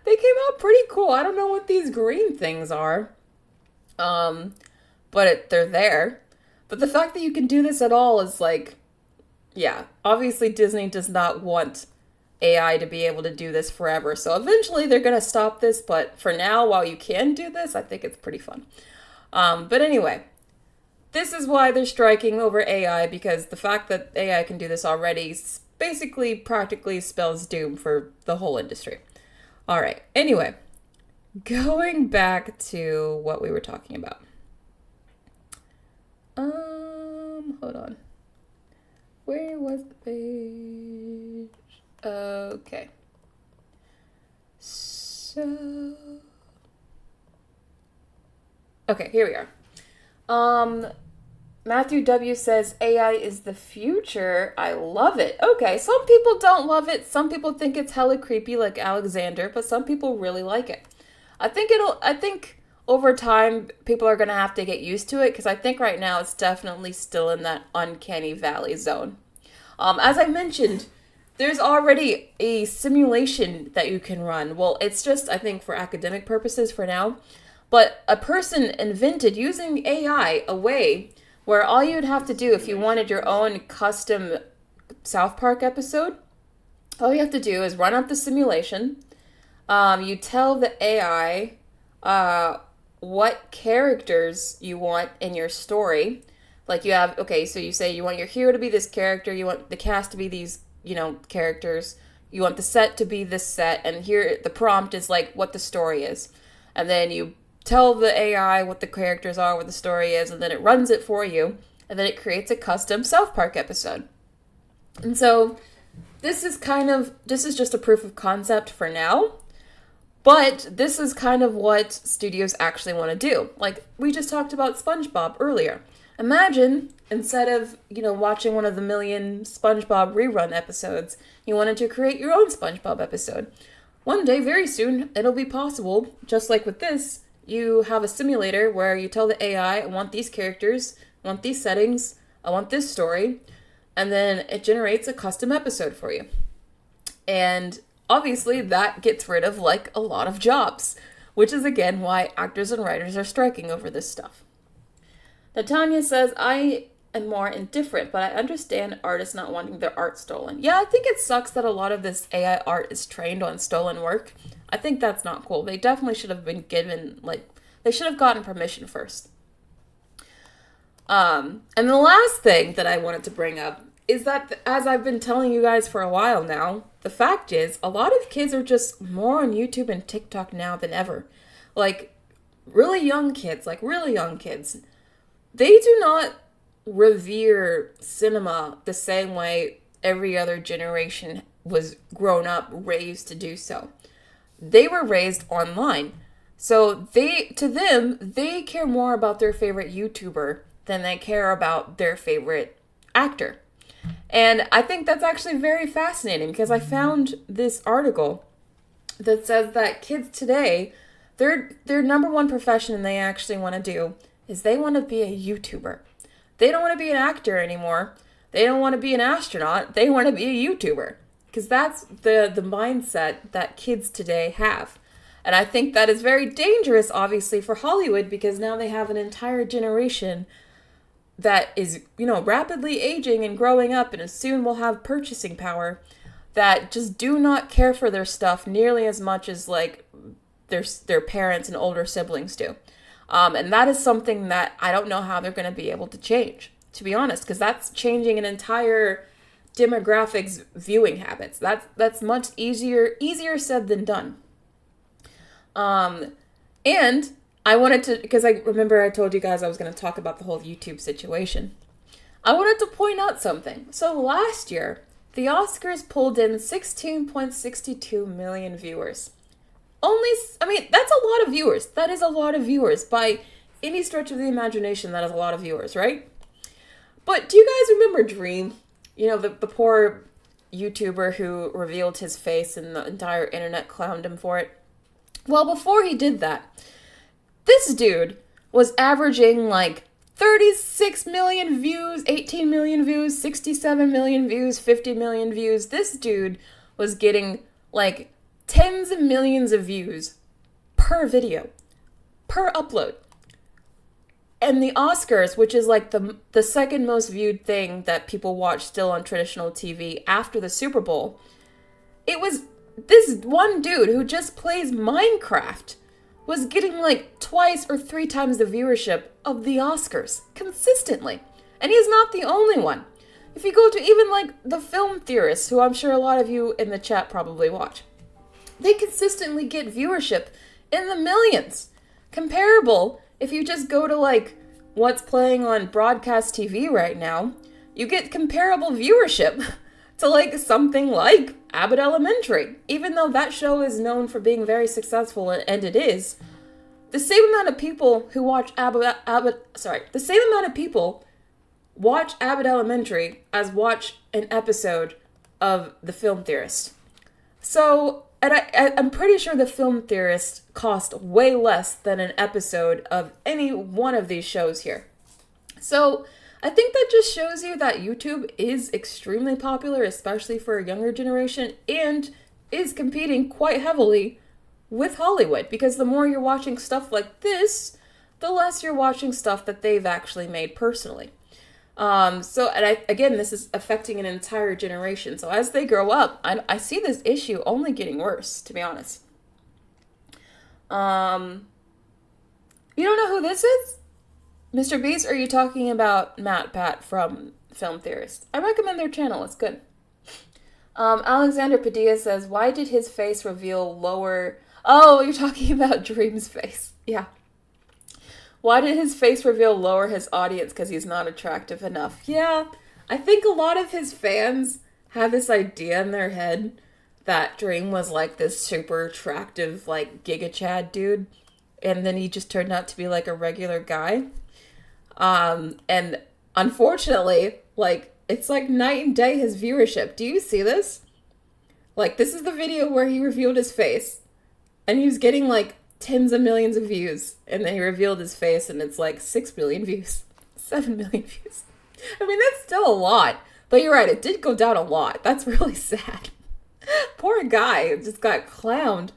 A: They came out pretty cool. I don't know what these green things are, but they're there. But the fact that you can do this at all is like, yeah, obviously Disney does not want AI to be able to do this forever. So eventually they're going to stop this, but for now, while you can do this, I think it's pretty fun. But anyway, this is why they're striking over AI, because the fact that AI can do this already basically practically spells doom for the whole industry. All right. Anyway, going back to what we were talking about. Hold on. Where was the page? Okay. So, okay, here we are. Matthew W. says, AI is the future. I love it. Okay, some people don't love it. Some people think it's hella creepy, like Alexander, but some people really like it. I think over time, people are going to have to get used to it, because I think right now it's definitely still in that uncanny valley zone. As I mentioned, there's already a simulation that you can run. Well, it's just, I think, for academic purposes for now. But a person invented, using AI, a way where all you'd have to do if you wanted your own custom South Park episode, all you have to do is run up the simulation. You tell the AI what characters you want in your story. Like you have, okay, so you say you want your hero to be this character, you want the cast to be these, characters, you want the set to be this set, and here the prompt is like what the story is. And then you tell the AI what the characters are, what the story is, and then it runs it for you, and then it creates a custom South Park episode. And so this is just a proof of concept for now, but this is kind of what studios actually want to do. Like we just talked about SpongeBob earlier. Imagine, instead of, watching one of the million SpongeBob rerun episodes, you wanted to create your own SpongeBob episode. One day, very soon, it'll be possible, just like with this. You have a simulator where you tell the AI, I want these characters, I want these settings, I want this story, and then it generates a custom episode for you. And obviously that gets rid of like a lot of jobs, which is again why actors and writers are striking over this stuff. Natanya says, I am more indifferent, but I understand artists not wanting their art stolen. Yeah, I think it sucks that a lot of this AI art is trained on stolen work. I think that's not cool. They definitely should have been given, they should have gotten permission first. And the last thing that I wanted to bring up is that, as I've been telling you guys for a while now, the fact is, a lot of kids are just more on YouTube and TikTok now than ever. Like, really young kids, they do not revere cinema the same way every other generation was grown up, raised to do so. They were raised online. So to them, they care more about their favorite YouTuber than they care about their favorite actor. And I think that's actually very fascinating, because I found this article that says that kids today, their number one profession they actually want to do is they want to be a YouTuber. They don't want to be an actor anymore. They don't want to be an astronaut. They want to be a YouTuber. Because that's the mindset that kids today have. And I think that is very dangerous, obviously, for Hollywood, because now they have an entire generation that is, rapidly aging and growing up and soon will have purchasing power that just do not care for their stuff nearly as much as, like, their parents and older siblings do. And that is something that I don't know how they're going to be able to change, to be honest, because that's changing an entire demographics viewing habits. That's much easier said than done. And I wanted to, because I remember I told you guys I was going to talk about the whole YouTube situation. I wanted to point out something. So last year, the Oscars pulled in 16.62 million viewers. That's a lot of viewers. That is a lot of viewers. By any stretch of the imagination, that is a lot of viewers, right? But do you guys remember Dream? The poor YouTuber who revealed his face and the entire internet clowned him for it. Well, before he did that, this dude was averaging like 36 million views, 18 million views, 67 million views, 50 million views. This dude was getting like tens of millions of views per video, per upload. And the Oscars, which is like the second most viewed thing that people watch still on traditional TV after the Super Bowl, it was this one dude who just plays Minecraft was getting like twice or three times the viewership of the Oscars consistently. And he's not the only one. If you go to even like the Film Theorists, who I'm sure a lot of you in the chat probably watch, they consistently get viewership in the millions. Comparable, if you just go to like what's playing on broadcast TV right now, you get comparable viewership to like something like Abbott Elementary. Even though that show is known for being very successful, and it is, the same amount of people who watch the same amount of people watch Abbott Elementary as watch an episode of The Film Theorist. So, and I'm pretty sure The Film Theorist cost way less than an episode of any one of these shows here. So, I think that just shows you that YouTube is extremely popular, especially for a younger generation, and is competing quite heavily with Hollywood, because the more you're watching stuff like this, the less you're watching stuff that they've actually made personally. Again, this is affecting an entire generation. So as they grow up, I see this issue only getting worse, to be honest. You don't know who this is? Mr. Beast, are you talking about Matt Pat from Film Theorist? I recommend their channel, it's good. Alexander Padilla says, why did his face reveal lower... Oh, you're talking about Dream's face. Yeah. Why did his face reveal lower his audience? Because he's not attractive enough. Yeah, I think a lot of his fans have this idea in their head that Dream was like this super attractive, like, Giga Chad dude. And then he just turned out to be like a regular guy. And unfortunately, like, it's like night and day his viewership. Do you see this? Like, this is the video where he revealed his face. And he was getting like tens of millions of views, and then he revealed his face and it's like 6 million views, 7 million views. I mean, that's still a lot, but you're right, it did go down a lot. That's really sad. Poor guy just got clowned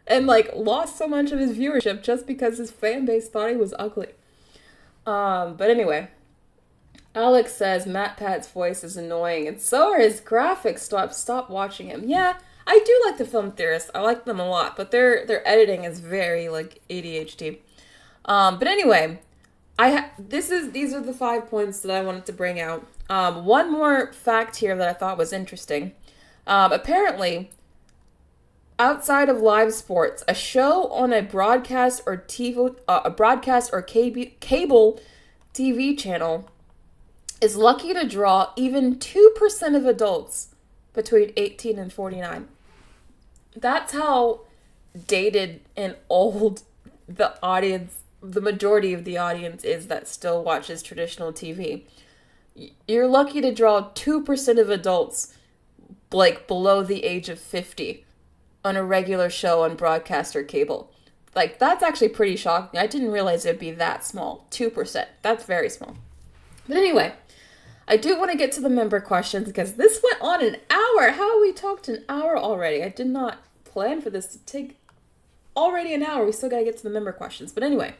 A: and like lost so much of his viewership just because his fan base thought he was ugly. But anyway, Alex says Matt Pat's voice is annoying and so are his graphics. Stop watching him. Yeah, I do like the Film Theorists. I like them a lot, but their editing is very like ADHD. But anyway, these are the 5 points that I wanted to bring out. One more fact here that I thought was interesting. Apparently, outside of live sports, a show on a broadcast or cable TV channel is lucky to draw even 2% of adults between 18 and 49. That's how dated and old the majority of the audience is that still watches traditional TV. You're lucky to draw 2% of adults like below the age of 50 on a regular show on broadcast or cable. Like, that's actually pretty shocking. I didn't realize it'd be that small. 2%. That's very small. But anyway, I do want to get to the member questions because this went on an hour. How have we talked an hour already? I did not plan for this to take already an hour. We still gotta get to the member questions. But anyway,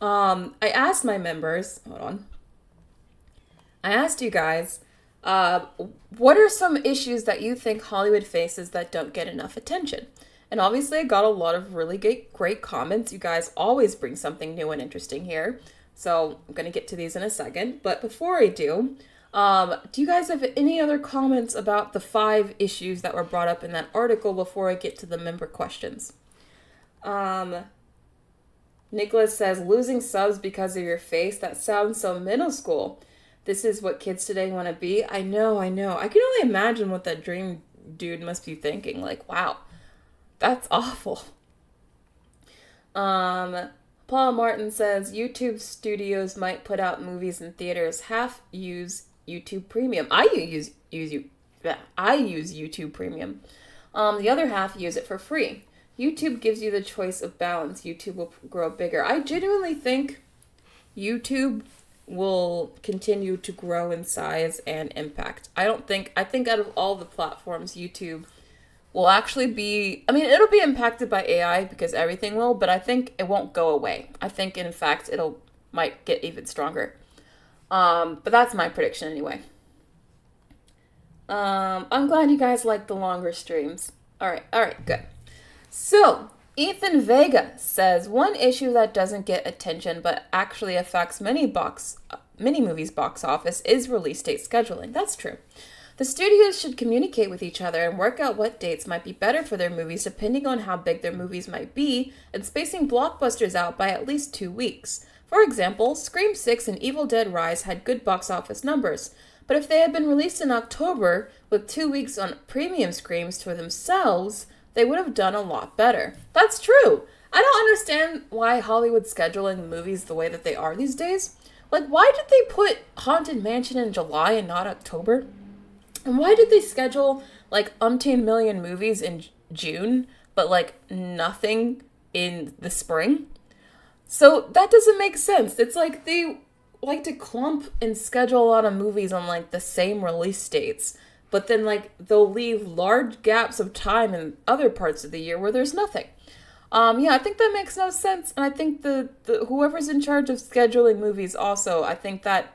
A: I asked my members, hold on. I asked you guys, what are some issues that you think Hollywood faces that don't get enough attention? And obviously I got a lot of really great comments. You guys always bring something new and interesting here. So I'm going to get to these in a second. But before I do you guys have any other comments about the 5 issues that were brought up in that article before I get to the member questions? Nicholas says, losing subs because of your face? That sounds so middle school. This is what kids today want to be? I know. I can only imagine what that dream dude must be thinking. Like, wow, that's awful. Paul Martin says, YouTube studios might put out movies in theaters. Half use YouTube Premium. I use YouTube Premium. The other half use it for free. YouTube gives you the choice of balance. YouTube will grow bigger. I genuinely think YouTube will continue to grow in size and impact. I think out of all the platforms, YouTube will actually be, it'll be impacted by AI because everything will, but I think it won't go away. I think, in fact, might get even stronger. But that's my prediction anyway. I'm glad you guys like the longer streams. All right, good. So, Ethan Vega says, one issue that doesn't get attention but actually affects many movies' box office is release date scheduling. That's true. The studios should communicate with each other and work out what dates might be better for their movies depending on how big their movies might be, and spacing blockbusters out by at least 2 weeks. For example, Scream 6 and Evil Dead Rise had good box office numbers, but if they had been released in October with 2 weeks on premium screens to themselves, they would have done a lot better. That's true. I don't understand why Hollywood's scheduling movies the way that they are these days. Like, why did they put Haunted Mansion in July and not October? And why did they schedule, like, umpteen million movies in June, but, like, nothing in the spring? So that doesn't make sense. It's like they like to clump and schedule a lot of movies on, like, the same release dates. But then, like, they'll leave large gaps of time in other parts of the year where there's nothing. I think that makes no sense. And I think the whoever's in charge of scheduling movies also, I think that,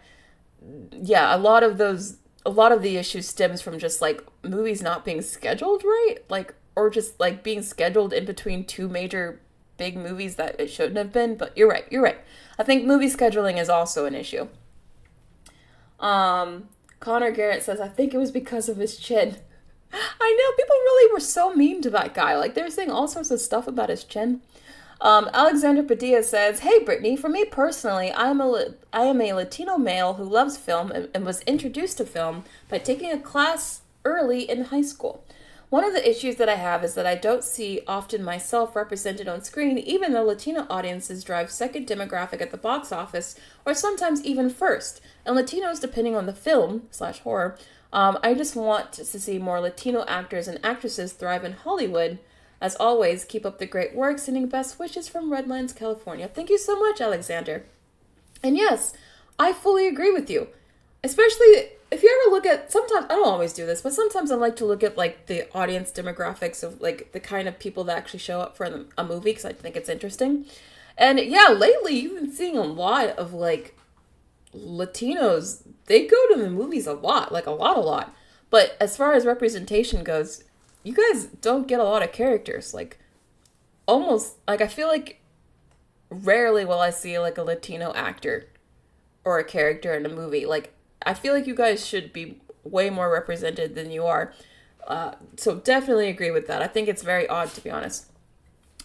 A: a lot of the issue stems from just, like, movies not being scheduled right, like, or just, like, being scheduled in between 2 major big movies that it shouldn't have been. But you're right. I think movie scheduling is also an issue. Connor Garrett says, I think it was because of his chin. I know, people really were so mean to that guy. Like, they were saying all sorts of stuff about his chin. Alexander Padilla says, hey, Brittany, for me personally, I am a Latino male who loves film and was introduced to film by taking a class early in high school. One of the issues that I have is that I don't see often myself represented on screen, even though Latino audiences drive second demographic at the box office, or sometimes even first. And Latinos, depending on the film / horror, I just want to see more Latino actors and actresses thrive in Hollywood. As always, keep up the great work. Sending best wishes from Redlands, California. Thank you so much, Alexander. And yes, I fully agree with you. Especially if you ever look at, sometimes, I don't always do this, but sometimes I like to look at, like, the audience demographics of, like, the kind of people that actually show up for a movie, because I think it's interesting. And yeah, lately you've been seeing a lot of, like, Latinos. They go to the movies a lot. But as far as representation goes, you guys don't get a lot of characters. Like, almost, like, I feel like rarely will I see, like, a Latino actor or a character in a movie. Like, I feel like you guys should be way more represented than you are. So definitely agree with that. I think it's very odd, to be honest.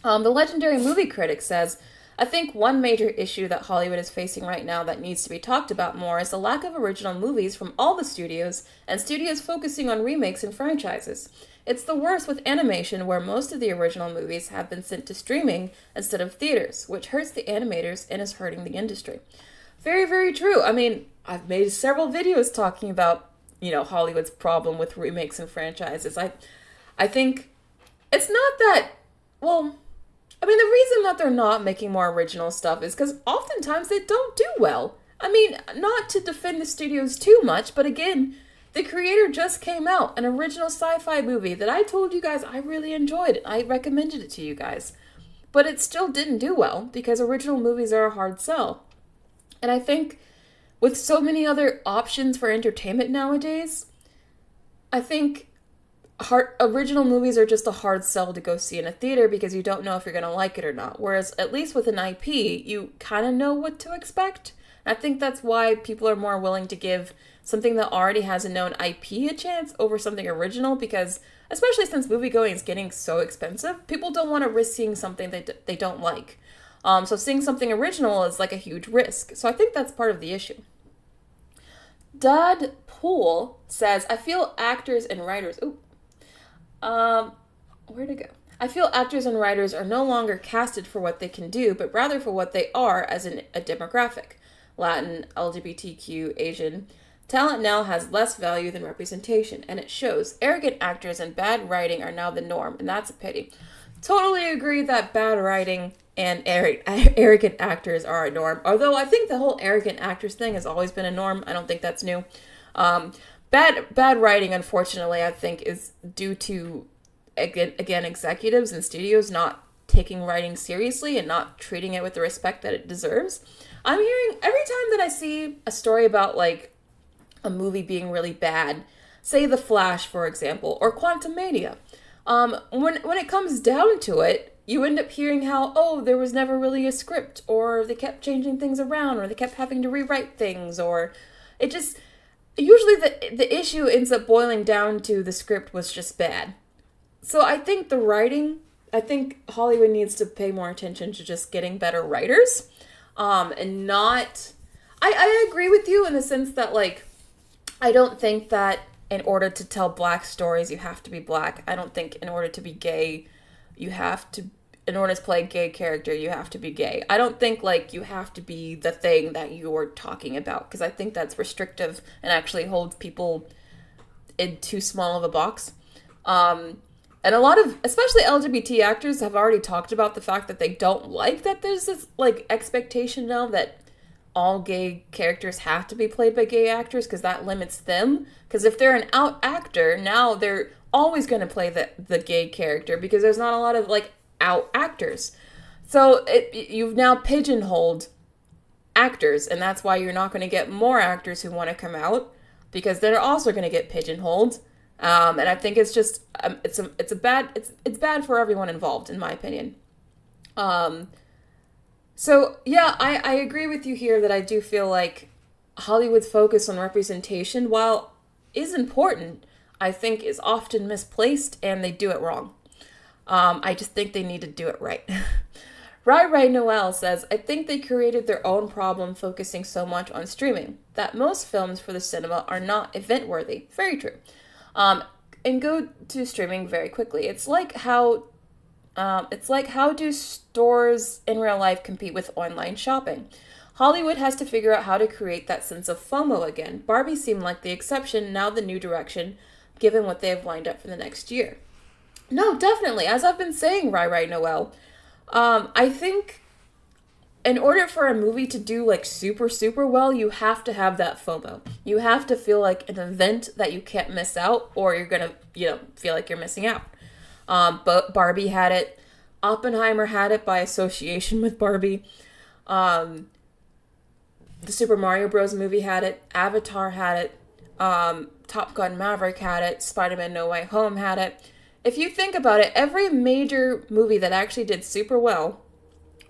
A: The legendary movie critic says, I think one major issue that Hollywood is facing right now that needs to be talked about more is the lack of original movies from all the studios, and studios focusing on remakes and franchises. It's the worst with animation, where most of the original movies have been sent to streaming instead of theaters, which hurts the animators and is hurting the industry. Very, very true. I mean, I've made several videos talking about, Hollywood's problem with remakes and franchises. I think it's not that, the reason that they're not making more original stuff is because oftentimes they don't do well. Not to defend the studios too much, but again, the creator just came out, an original sci-fi movie that I told you guys I really enjoyed. I recommended it to you guys. but it still didn't do well because original movies are a hard sell. And I think with so many other options for entertainment nowadays, I think original movies are just a hard sell to go see in a theater because you don't know if you're going to like it or not. Whereas at least with an IP, you kind of know what to expect. And I think that's why people are more willing to give something that already has a known IP a chance over something original, because especially since moviegoing is getting so expensive, people don't want to risk seeing something they don't like. So seeing something original is like a huge risk. So I think that's part of the issue. Dad Pool says, I feel actors and writers... where'd it go? I feel actors and writers are no longer casted for what they can do, but rather for what they are as a demographic. Latin, LGBTQ, Asian. Talent now has less value than representation, and it shows. Arrogant actors and bad writing are now the norm, and that's a pity. Totally agree that bad writing and arrogant actors are a norm. Although I think the whole arrogant actors thing has always been a norm. I don't think that's new. Bad writing, unfortunately, I think is due to, again, executives and studios not taking writing seriously and not treating it with the respect that it deserves. I'm hearing every time that I see a story about like a movie being really bad, say The Flash, for example, or Quantumania, when it comes down to it, you end up hearing how, oh, there was never really a script, or they kept changing things around, or they kept having to rewrite things, or it just... Usually the issue ends up boiling down to the script was just bad. So I think I think Hollywood needs to pay more attention to just getting better writers, and not... I agree with you in the sense that, like, I don't think that in order to tell black stories, you have to be black. I don't think in order to be gay, in order to play a gay character, you have to be gay. I don't think, like, you have to be the thing that you're talking about, because I think that's restrictive and actually holds people in too small of a box. And a lot of, especially LGBT actors, have already talked about the fact that they don't like that there's this, like, expectation now that all gay characters have to be played by gay actors, because that limits them. Because if they're an out actor, now they're always going to play the gay character, because there's not a lot of, like, out actors. So you've now pigeonholed actors, and that's why you're not going to get more actors who want to come out, because they're also going to get pigeonholed. And I think it's just it's bad for everyone involved, in my opinion. So yeah, I agree with you here that I do feel like Hollywood's focus on representation, while is important, I think is often misplaced, and they do it wrong. I just think they need to do it right. Rai Noel says, I think they created their own problem focusing so much on streaming, that most films for the cinema are not event-worthy. Very true. And go to streaming very quickly. It's like how do stores in real life compete with online shopping? Hollywood has to figure out how to create that sense of FOMO again. Barbie seemed like the exception, now the new direction, given what they have lined up for the next year. No, definitely. As I've been saying, Rai Noel, I think in order for a movie to do like super, super well, you have to have that FOMO. You have to feel like an event that you can't miss out, or you're going to, feel like you're missing out. But Barbie had it. Oppenheimer had it by association with Barbie. The Super Mario Bros. Movie had it. Avatar had it. Top Gun Maverick had it. Spider-Man No Way Home had it. If you think about it, every major movie that actually did super well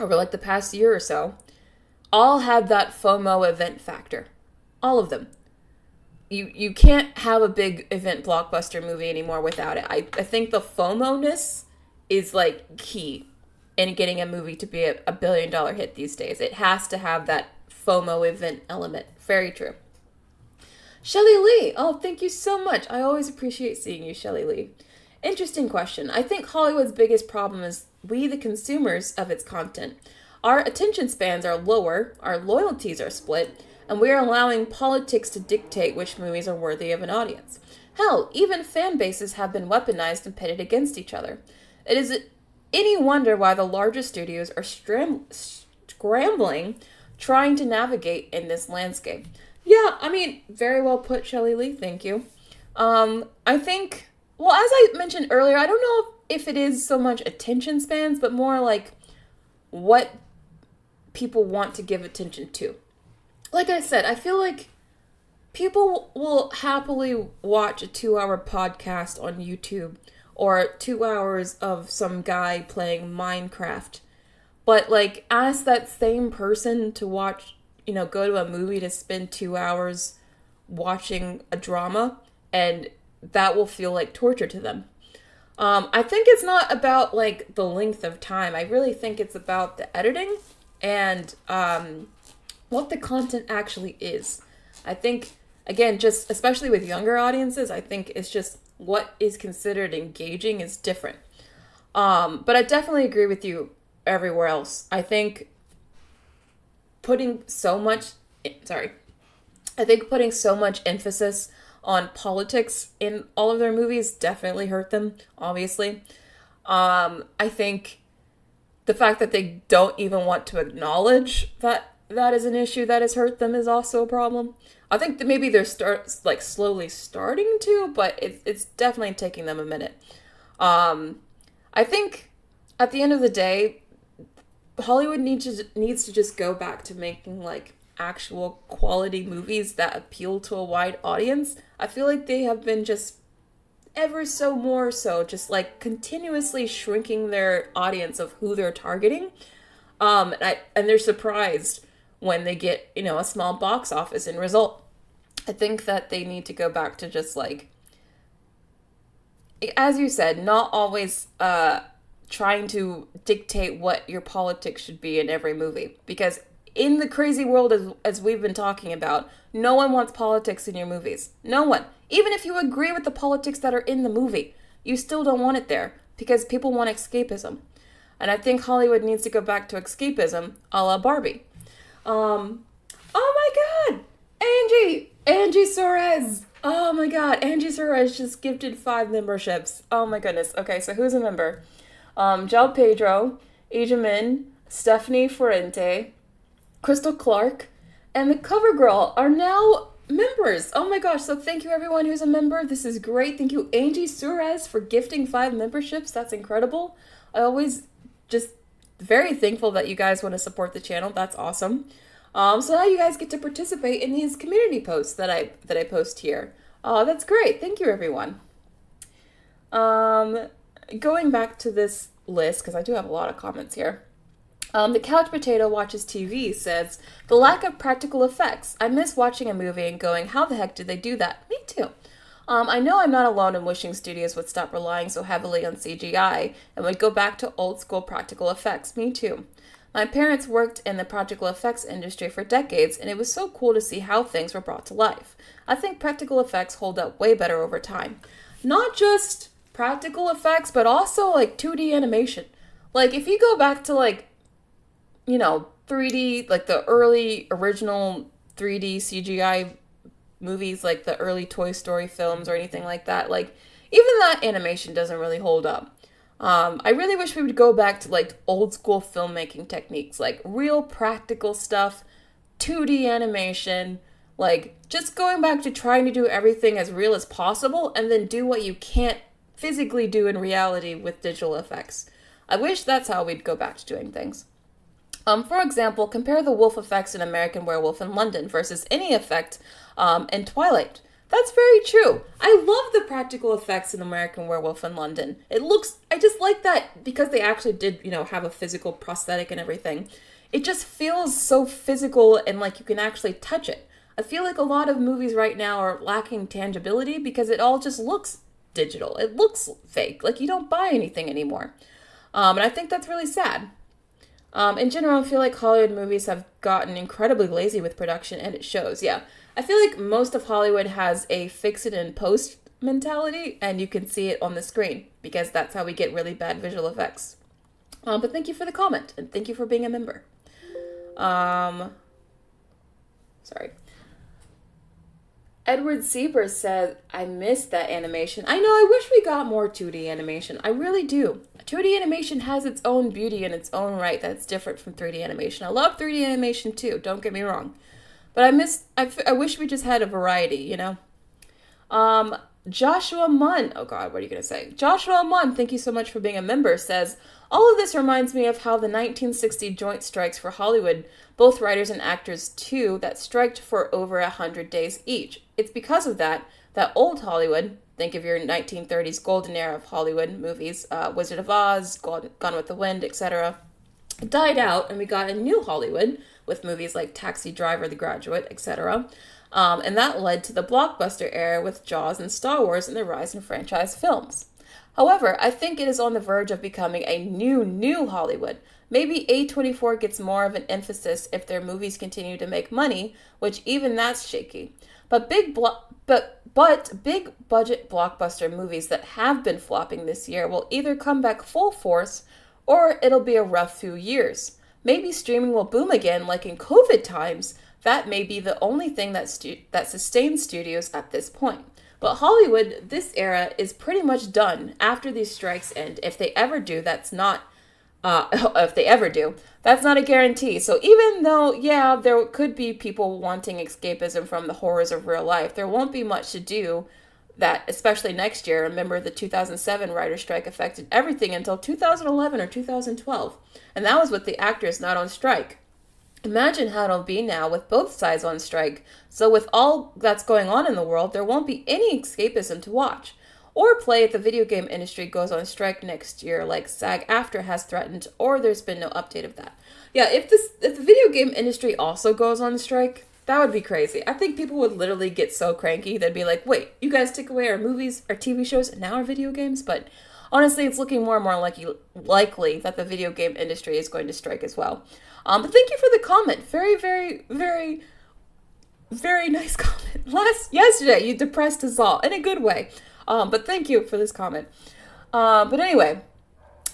A: over like the past year or so, all had that FOMO event factor. All of them. You can't have a big event blockbuster movie anymore without it. I think the FOMO-ness is like key in getting a movie to be a $1 billion hit these days. It has to have that FOMO event element. Very true. Shelley Lee. Oh, thank you so much. I always appreciate seeing you, Shelley Lee. Interesting question. I think Hollywood's biggest problem is we, the consumers of its content. Our attention spans are lower, our loyalties are split, and we are allowing politics to dictate which movies are worthy of an audience. Hell, even fan bases have been weaponized and pitted against each other. It is any wonder why the largest studios are scrambling, trying to navigate in this landscape. Yeah, I mean, very well put, Shelley Lee, thank you. I think... Well, as I mentioned earlier, I don't know if it is so much attention spans, but more like what people want to give attention to. Like I said, I feel like people will happily watch a 2-hour podcast on YouTube or 2 hours of some guy playing Minecraft. But, like, ask that same person to watch, go to a movie to spend 2 hours watching a drama, and that will feel like torture to them. I think it's not about, like, the length of time. I really think it's about the editing and what the content actually is. I think, again, just especially with younger audiences, I think it's just what is considered engaging is different. But I definitely agree with you everywhere else. I think putting so much emphasis on politics in all of their movies definitely hurt them, obviously. I think the fact that they don't even want to acknowledge that is an issue that has hurt them is also a problem. I think that maybe they're slowly starting to, but it's definitely taking them a minute. I think at the end of the day, Hollywood needs to just go back to making like actual quality movies that appeal to a wide audience. I feel like they have been just ever so more so just like continuously shrinking their audience of who they're targeting. And they're surprised when they get, a small box office end result. I think that they need to go back to just like, as you said, not always trying to dictate what your politics should be in every movie. Because in the crazy world, as we've been talking about, no one wants politics in your movies. No one. Even if you agree with the politics that are in the movie, you still don't want it there because people want escapism. And I think Hollywood needs to go back to escapism a la Barbie. Oh my god! Angie Suarez! Oh my god, Angie Suarez just gifted 5 memberships. Oh my goodness. Okay, so who's a member? Jel Pedro, Aja Min, Stephanie Ferrente, Crystal Clark, and the Cover Girl are now members. Oh my gosh, so thank you everyone who's a member. This is great. Thank you, Angie Suarez, for gifting 5 memberships. That's incredible. I always just very thankful that you guys want to support the channel. That's awesome. So now you guys get to participate in these community posts that I post here. That's great. Thank you, everyone. Going back to this list, because I do have a lot of comments here. The Couch Potato Watches TV says, the lack of practical effects. I miss watching a movie and going, how the heck did they do that? Me too. I know I'm not alone in wishing studios would stop relying so heavily on CGI and would go back to old school practical effects. Me too. My parents worked in the practical effects industry for decades, and it was so cool to see how things were brought to life. I think practical effects hold up way better over time. Not just practical effects, but also like 2D animation. Like if you go back to 3D, like the early original 3D CGI movies, like the early Toy Story films or anything like that, like even that animation doesn't really hold up. I really wish we would go back to like old school filmmaking techniques, like real practical stuff, 2D animation, like just going back to trying to do everything as real as possible and then do what you can't physically do in reality with digital effects. I wish that's how we'd go back to doing things. For example, compare the wolf effects in American Werewolf in London versus any effect in Twilight. That's very true. I love the practical effects in American Werewolf in London. I just like that because they actually did, have a physical prosthetic and everything. It just feels so physical and like you can actually touch it. I feel like a lot of movies right now are lacking tangibility because it all just looks digital. It looks fake. Like you don't buy anything anymore. And I think that's really sad. In general, I feel like Hollywood movies have gotten incredibly lazy with production, and it shows, yeah. I feel like most of Hollywood has a fix-it-and-post mentality, and you can see it on the screen, because that's how we get really bad visual effects. But thank you for the comment, and thank you for being a member. Sorry. Edward Sieber said, I missed that animation. I know, I wish we got more 2D animation. I really do. 2D animation has its own beauty in its own right that's different from 3D animation. I love 3D animation too, don't get me wrong. But I wish we just had a variety, Joshua Munn, oh God, what are you going to say? Joshua Munn, thank you so much for being a member, says, all of this reminds me of how the 1960 joint strikes for Hollywood, both writers and actors too, that striked for over 100 days each. It's because of that old Hollywood, think of your 1930s golden era of Hollywood movies, Wizard of Oz, Gone with the Wind, etc., died out, and we got a new Hollywood with movies like Taxi Driver, The Graduate, etc., and that led to the blockbuster era with Jaws and Star Wars and the rise in franchise films. However, I think it is on the verge of becoming a new Hollywood. Maybe A24 gets more of an emphasis if their movies continue to make money, which even that's shaky. But big budget blockbuster movies that have been flopping this year will either come back full force or it'll be a rough few years. Maybe streaming will boom again like in COVID times. That may be the only thing that sustains studios at this point. But Hollywood, this era, is pretty much done after these strikes end. If they ever do, that's not a guarantee. So even though, yeah, there could be people wanting escapism from the horrors of real life, there won't be much to do that, especially next year. Remember, the 2007 writer's strike affected everything until 2011 or 2012. And that was with the actors not on strike. Imagine how it'll be now with both sides on strike. So with all that's going on in the world, there won't be any escapism to watch or play if the video game industry goes on strike next year like SAG-AFTRA has threatened, or there's been no update of that. Yeah, if the video game industry also goes on strike, that would be crazy. I think people would literally get so cranky, they'd be like, wait, you guys took away our movies, our TV shows, and now our video games? But honestly, it's looking more and more likely that the video game industry is going to strike as well. But thank you for the comment. Very, very, very, very nice comment. Yesterday, you depressed us all in a good way. But thank you for this comment. But anyway,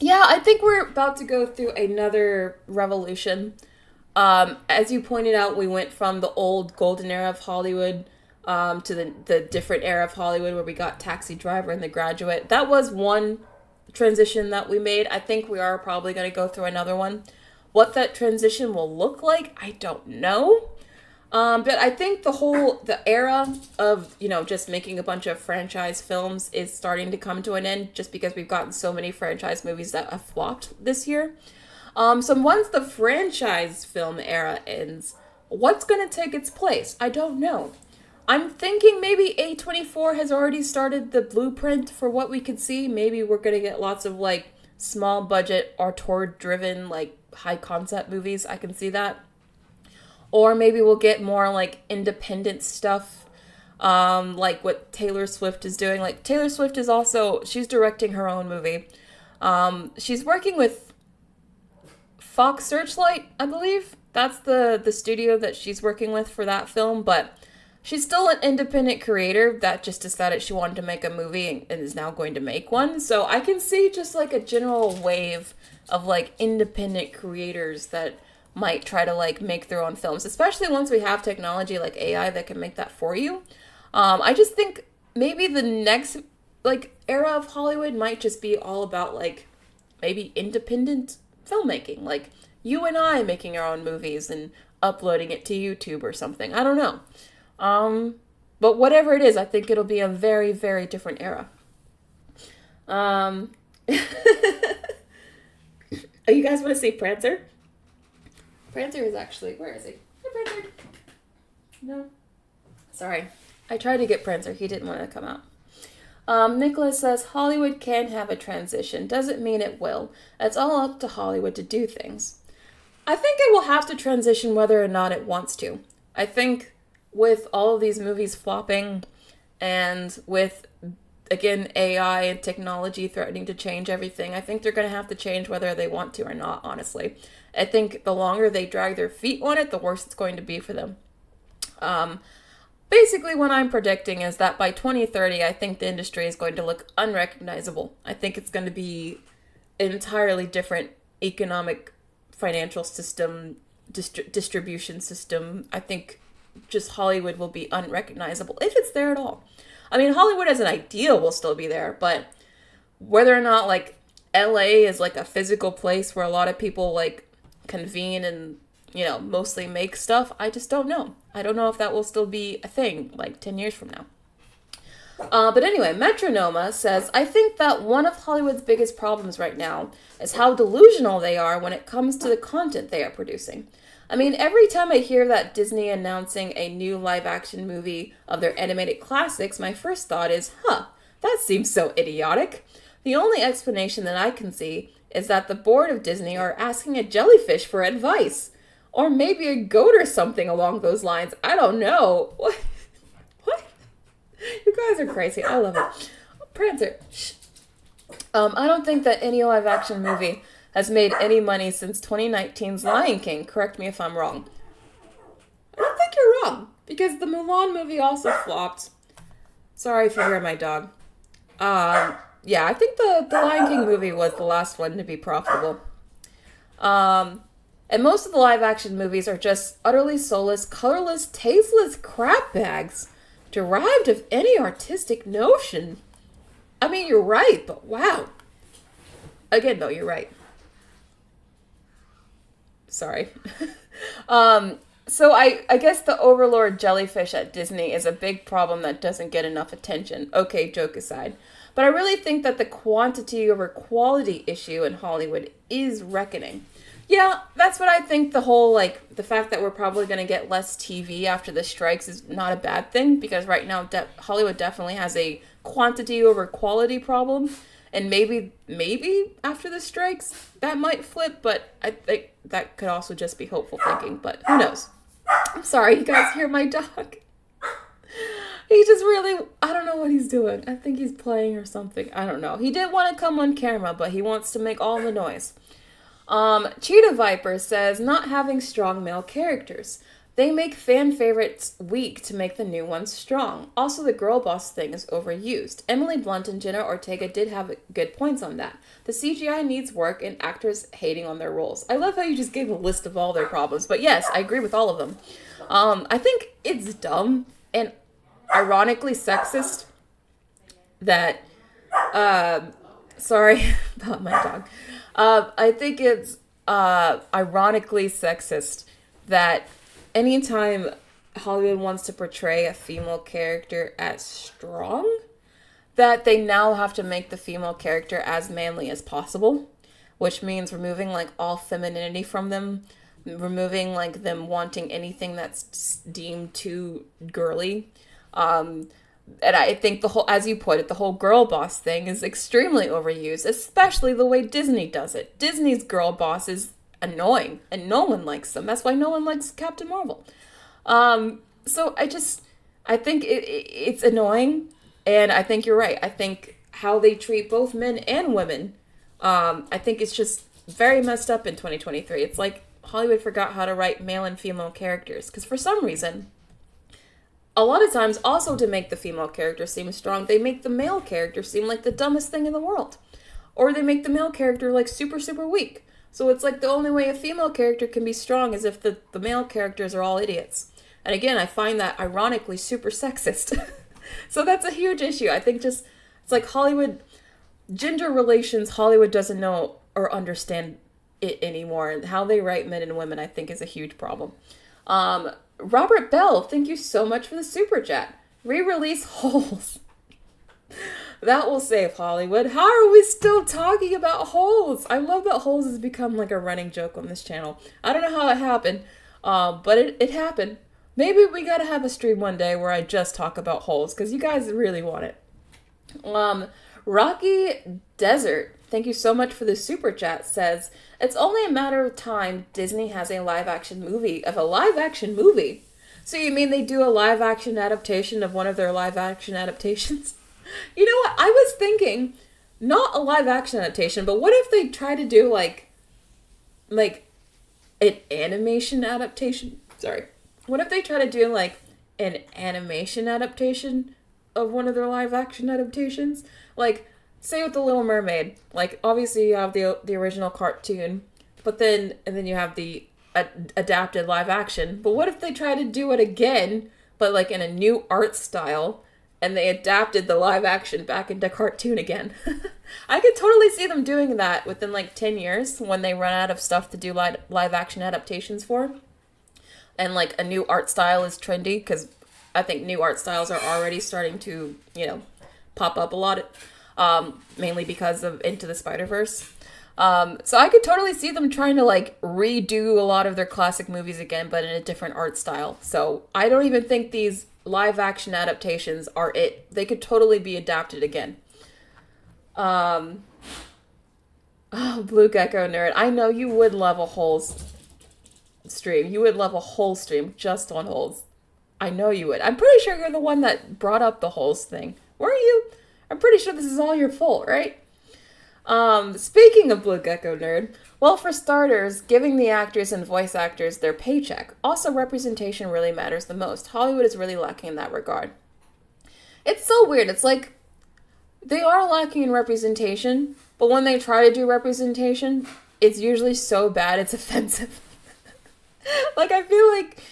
A: yeah, I think we're about to go through another revolution. As you pointed out, we went from the old golden era of Hollywood to the different era of Hollywood where we got Taxi Driver and The Graduate. That was one transition that we made. I think we are probably going to go through another one. What that transition will look like, I don't know. But I think the era of, just making a bunch of franchise films is starting to come to an end just because we've gotten so many franchise movies that have flopped this year. So once the franchise film era ends, what's going to take its place? I don't know. I'm thinking maybe A24 has already started the blueprint for what we could see. Maybe we're going to get lots of small budget, auteur-driven, high concept movies. I can see that. Or maybe we'll get more independent stuff, like what Taylor Swift is doing. Taylor Swift is she's directing her own movie. She's working with Fox Searchlight, I believe. That's the studio that she's working with for that film, but she's still an independent creator that just decided she wanted to make a movie and is now going to make one. So I can see just a general wave of independent creators that might try to make their own films, especially once we have technology like AI that can make that for you. I just think maybe the next era of Hollywood might just be all about maybe independent filmmaking, you and I making our own movies and uploading it to YouTube or something. I don't know. But whatever it is, I think it'll be a very, very different era. Oh, you guys want to see Prancer? Prancer is actually... Where is he? Hey, Prancer. No. Sorry. I tried to get Prancer. He didn't want to come out. Nicholas says, Hollywood can have a transition. Doesn't mean it will. It's all up to Hollywood to do things. I think it will have to transition whether or not it wants to. I think with all of these movies flopping and with, again, AI and technology threatening to change everything, I think they're going to have to change whether they want to or not, honestly. I think the longer they drag their feet on it, the worse it's going to be for them. Basically, what I'm predicting is that by 2030, I think the industry is going to look unrecognizable. I think it's going to be an entirely different economic, financial system, distribution system. I think just Hollywood will be unrecognizable, if it's there at all. I mean, Hollywood as an idea will still be there, but whether or not, LA is, a physical place where a lot of people, convene and, mostly make stuff, I just don't know. I don't know if that will still be a thing, 10 years from now. But anyway, Metronoma says, I think that one of Hollywood's biggest problems right now is how delusional they are when it comes to the content they are producing. I mean, every time I hear that Disney announcing a new live action movie of their animated classics, my first thought is, that seems so idiotic. The only explanation that I can see is that the board of Disney are asking a jellyfish for advice. Or maybe a goat or something along those lines. I don't know. What? You guys are crazy. I love it. Prancer. Shh. I don't think that any live action movie has made any money since 2019's Lion King. Correct me if I'm wrong. I don't think you're wrong. Because the Mulan movie also flopped. Sorry if you hear my dog. Yeah, I think the Lion King movie was the last one to be profitable. And most of the live action movies are just utterly soulless, colorless, tasteless crap bags, derived of any artistic notion. I mean, you're right, but wow. Again, though, you're right. Sorry. So I guess the overlord jellyfish at Disney is a big problem that doesn't get enough attention. Okay, joke aside. But I really think that the quantity over quality issue in Hollywood is reckoning. Yeah, that's what I think. The whole, the fact that we're probably going to get less TV after the strikes is not a bad thing, because right now Hollywood definitely has a quantity over quality problem, and maybe after the strikes that might flip, but I think that could also just be hopeful thinking, but who knows. I'm sorry, you guys hear my dog? He just really, I don't know what he's doing. I think he's playing or something. I don't know. He did want to come on camera, but he wants to make all the noise. Cheetah Viper says, not having strong male characters. They make fan favorites weak to make the new ones strong. Also, the girl boss thing is overused. Emily Blunt and Jenna Ortega did have good points on that. The CGI needs work and actors hating on their roles. I love how you just gave a list of all their problems, but yes, I agree with all of them. I think it's dumb and ironically sexist that, sorry about my dog. I think it's ironically sexist that anytime Hollywood wants to portray a female character as strong, that they now have to make the female character as manly as possible, which means removing all femininity from them, removing them wanting anything that's deemed too girly. And I think the whole, as you put it, the whole girl boss thing is extremely overused, especially the way Disney does it. Disney's girl boss is annoying, and no one likes them. That's why no one likes Captain Marvel. So I think it's annoying, and I think you're right. I think how they treat both men and women, I think it's just very messed up in 2023. It's like Hollywood forgot how to write male and female characters, because for some reason, a lot of times, also to make the female character seem strong, they make the male character seem like the dumbest thing in the world. Or they make the male character super, super weak. So it's the only way a female character can be strong is if the male characters are all idiots. And again, I find that ironically super sexist. So that's a huge issue. I think it's Hollywood, gender relations, Hollywood doesn't know or understand it anymore. And how they write men and women, I think, is a huge problem. Robert Bell, thank you so much for the super chat. Re-release Holes. That will save Hollywood. How are we still talking about Holes? I love that Holes has become a running joke on this channel. I don't know how it happened, but it happened. Maybe we gotta have a stream one day where I just talk about Holes, because you guys really want it. Rocky Desert, thank you so much for the super chat, says, it's only a matter of time Disney has a live-action movie of a live-action movie. So you mean they do a live-action adaptation of one of their live-action adaptations? You know what? I was thinking, not a live-action adaptation, but what if they try to do, an animation adaptation? Sorry. What if they try to do, an animation adaptation of one of their live-action adaptations? Say with The Little Mermaid, obviously you have the original cartoon, and then you have the adapted live action. But what if they try to do it again, but in a new art style, and they adapted the live action back into cartoon again? I could totally see them doing that within 10 years when they run out of stuff to do live action adaptations for. And a new art style is trendy, because I think new art styles are already starting to, pop up a lot, mainly because of Into the Spider-Verse. So I could totally see them trying to like redo a lot of their classic movies again, but in a different art style. So I don't even think these live action adaptations are it. They could totally be adapted again. Oh, Blue Gecko Nerd. I know you would love a Holes stream. You would love a whole stream just on Holes. I know you would. I'm pretty sure you're the one that brought up the Holes thing. Were you? I'm pretty sure this is all your fault, right? Speaking of Blue Gecko Nerd, well, for starters, giving the actors and voice actors their paycheck. Also, representation really matters the most. Hollywood is really lacking in that regard. It's so weird. It's like, they are lacking in representation, but when they try to do representation, it's usually so bad it's offensive. Like, I feel like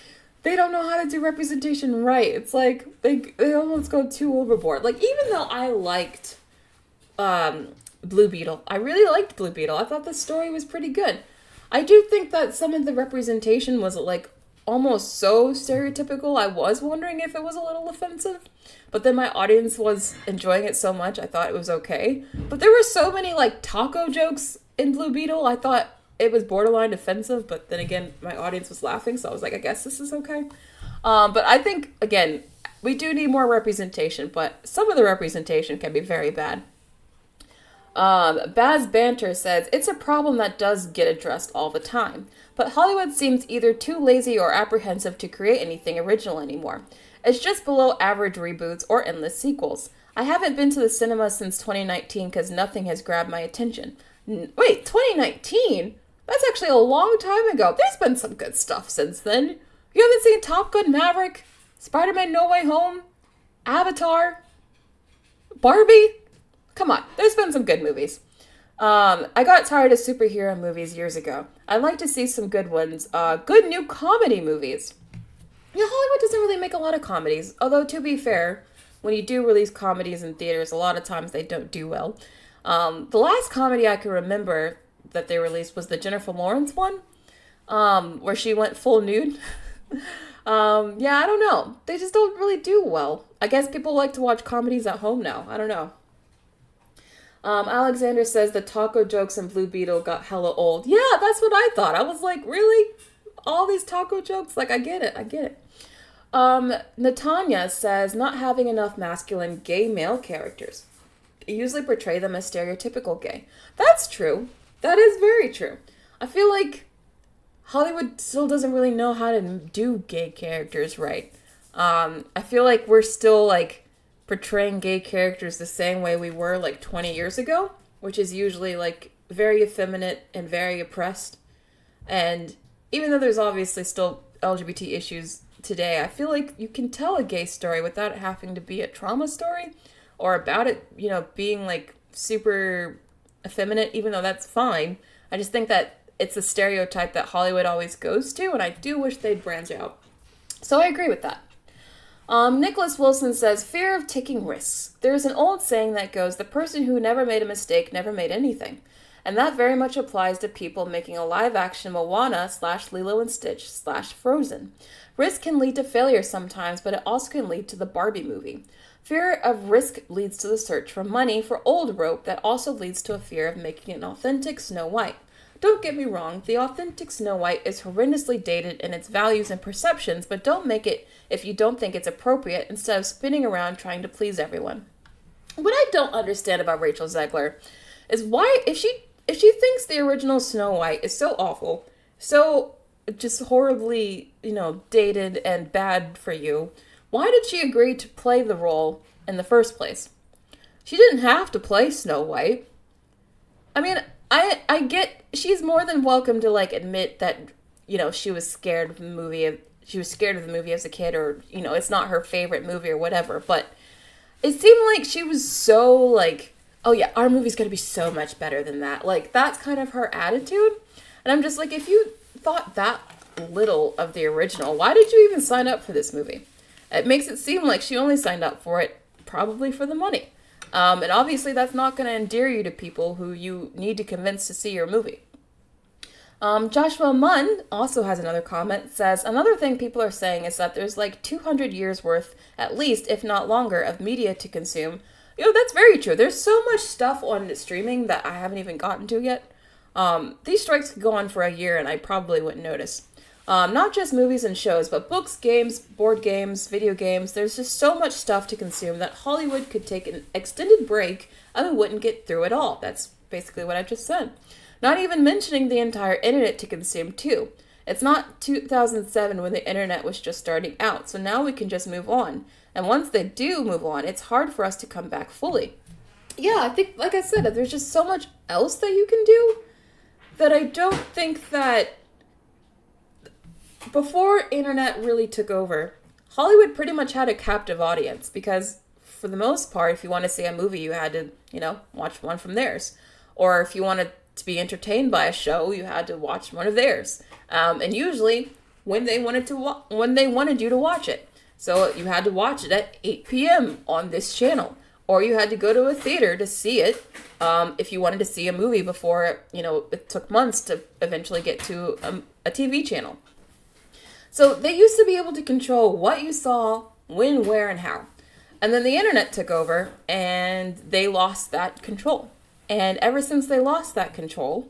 A: they don't know how to do representation right. It's like, they almost go too overboard. Like, even though I liked, Blue Beetle. I really liked Blue Beetle. I thought the story was pretty good. I do think that some of the representation was like almost so stereotypical. I was wondering if it was a little offensive. But then my audience was enjoying it so much, I thought it was okay. But there were so many like taco jokes in Blue Beetle. I thought it was borderline offensive, but then again, my audience was laughing, so I was like, I guess this is okay. But I think, again, we do need more representation, but some of the representation can be very bad. Baz Banter says, it's a problem that does get addressed all the time, but Hollywood seems either too lazy or apprehensive to create anything original anymore. It's just below average reboots or endless sequels. I haven't been to the cinema since 2019 because nothing has grabbed my attention. Wait, 2019? That's actually a long time ago. There's been some good stuff since then. You haven't seen Top Gun Maverick, Spider-Man No Way Home, Avatar, Barbie? Come on, there's been some good movies. I got tired of superhero movies years ago. I'd like to see some good ones. Good new comedy movies. Hollywood doesn't really make a lot of comedies. Although, to be fair, when you do release comedies in theaters, a lot of times they don't do well. The last comedy I can remember that they released was the Jennifer Lawrence one, where she went full nude. Yeah, I don't know. They just don't really do well. I guess people like to watch comedies at home now. I don't know. Alexander says the taco jokes in Blue Beetle got hella old. Yeah, that's what I thought. I was like, really? All these taco jokes? Like, I get it. Natanya says not having enough masculine gay male characters. You usually portray them as stereotypical gay. That's true. That is very true. I feel like Hollywood still doesn't really know how to do gay characters right. I feel like we're still like portraying gay characters the same way we were like 20 years ago, which is usually like very effeminate and very oppressed. And even though there's obviously still LGBT issues today, I feel like you can tell a gay story without it having to be a trauma story or about it, being like super effeminate, even though that's fine. I just think that it's a stereotype that Hollywood always goes to, and I do wish they'd branch out. So I agree with that. Nicholas Wilson says, fear of taking risks. There's an old saying that goes, the person who never made a mistake never made anything. And that very much applies to people making a live-action Moana / Lilo and Stitch / Frozen. Risk can lead to failure sometimes, but it also can lead to the Barbie movie. Fear of risk leads to the search for money for old rope that also leads to a fear of making an authentic Snow White. Don't get me wrong, the authentic Snow White is horrendously dated in its values and perceptions, but don't make it if you don't think it's appropriate instead of spinning around trying to please everyone. What I don't understand about Rachel Zegler is why, if she thinks the original Snow White is so awful, so just horribly, dated and bad for you, why did she agree to play the role in the first place? She didn't have to play Snow White. I mean, I get she's more than welcome to like admit that, she was scared of the movie. She was scared of the movie as a kid, or, it's not her favorite movie or whatever. But it seemed like she was so like, oh yeah, our movie's going to be so much better than that. Like, that's kind of her attitude. And I'm just like, if you thought that little of the original, why did you even sign up for this movie? It makes it seem like she only signed up for it probably for the money. And obviously that's not going to endear you to people who you need to convince to see your movie. Joshua Munn also has another comment, says, another thing people are saying is that there's like 200 years worth, at least, if not longer, of media to consume. That's very true. There's so much stuff on streaming that I haven't even gotten to yet. These strikes could go on for a year and I probably wouldn't notice. Not just movies and shows, but books, games, board games, video games. There's just so much stuff to consume that Hollywood could take an extended break and we wouldn't get through it all. That's basically what I just said. Not even mentioning the entire internet to consume too. It's not 2007 when the internet was just starting out, so now we can just move on. And once they do move on, it's hard for us to come back fully. Yeah, I think, like I said, there's just so much else that you can do that I don't think that before internet really took over, Hollywood pretty much had a captive audience because for the most part, if you want to see a movie, you had to, watch one from theirs. Or if you wanted to be entertained by a show, you had to watch one of theirs. And usually when they wanted you to watch it. So you had to watch it at 8 p.m. on this channel. Or you had to go to a theater to see it if you wanted to see a movie before, it took months to eventually get to a TV channel. So they used to be able to control what you saw, when, where, and how. And then the internet took over and they lost that control. And ever since they lost that control,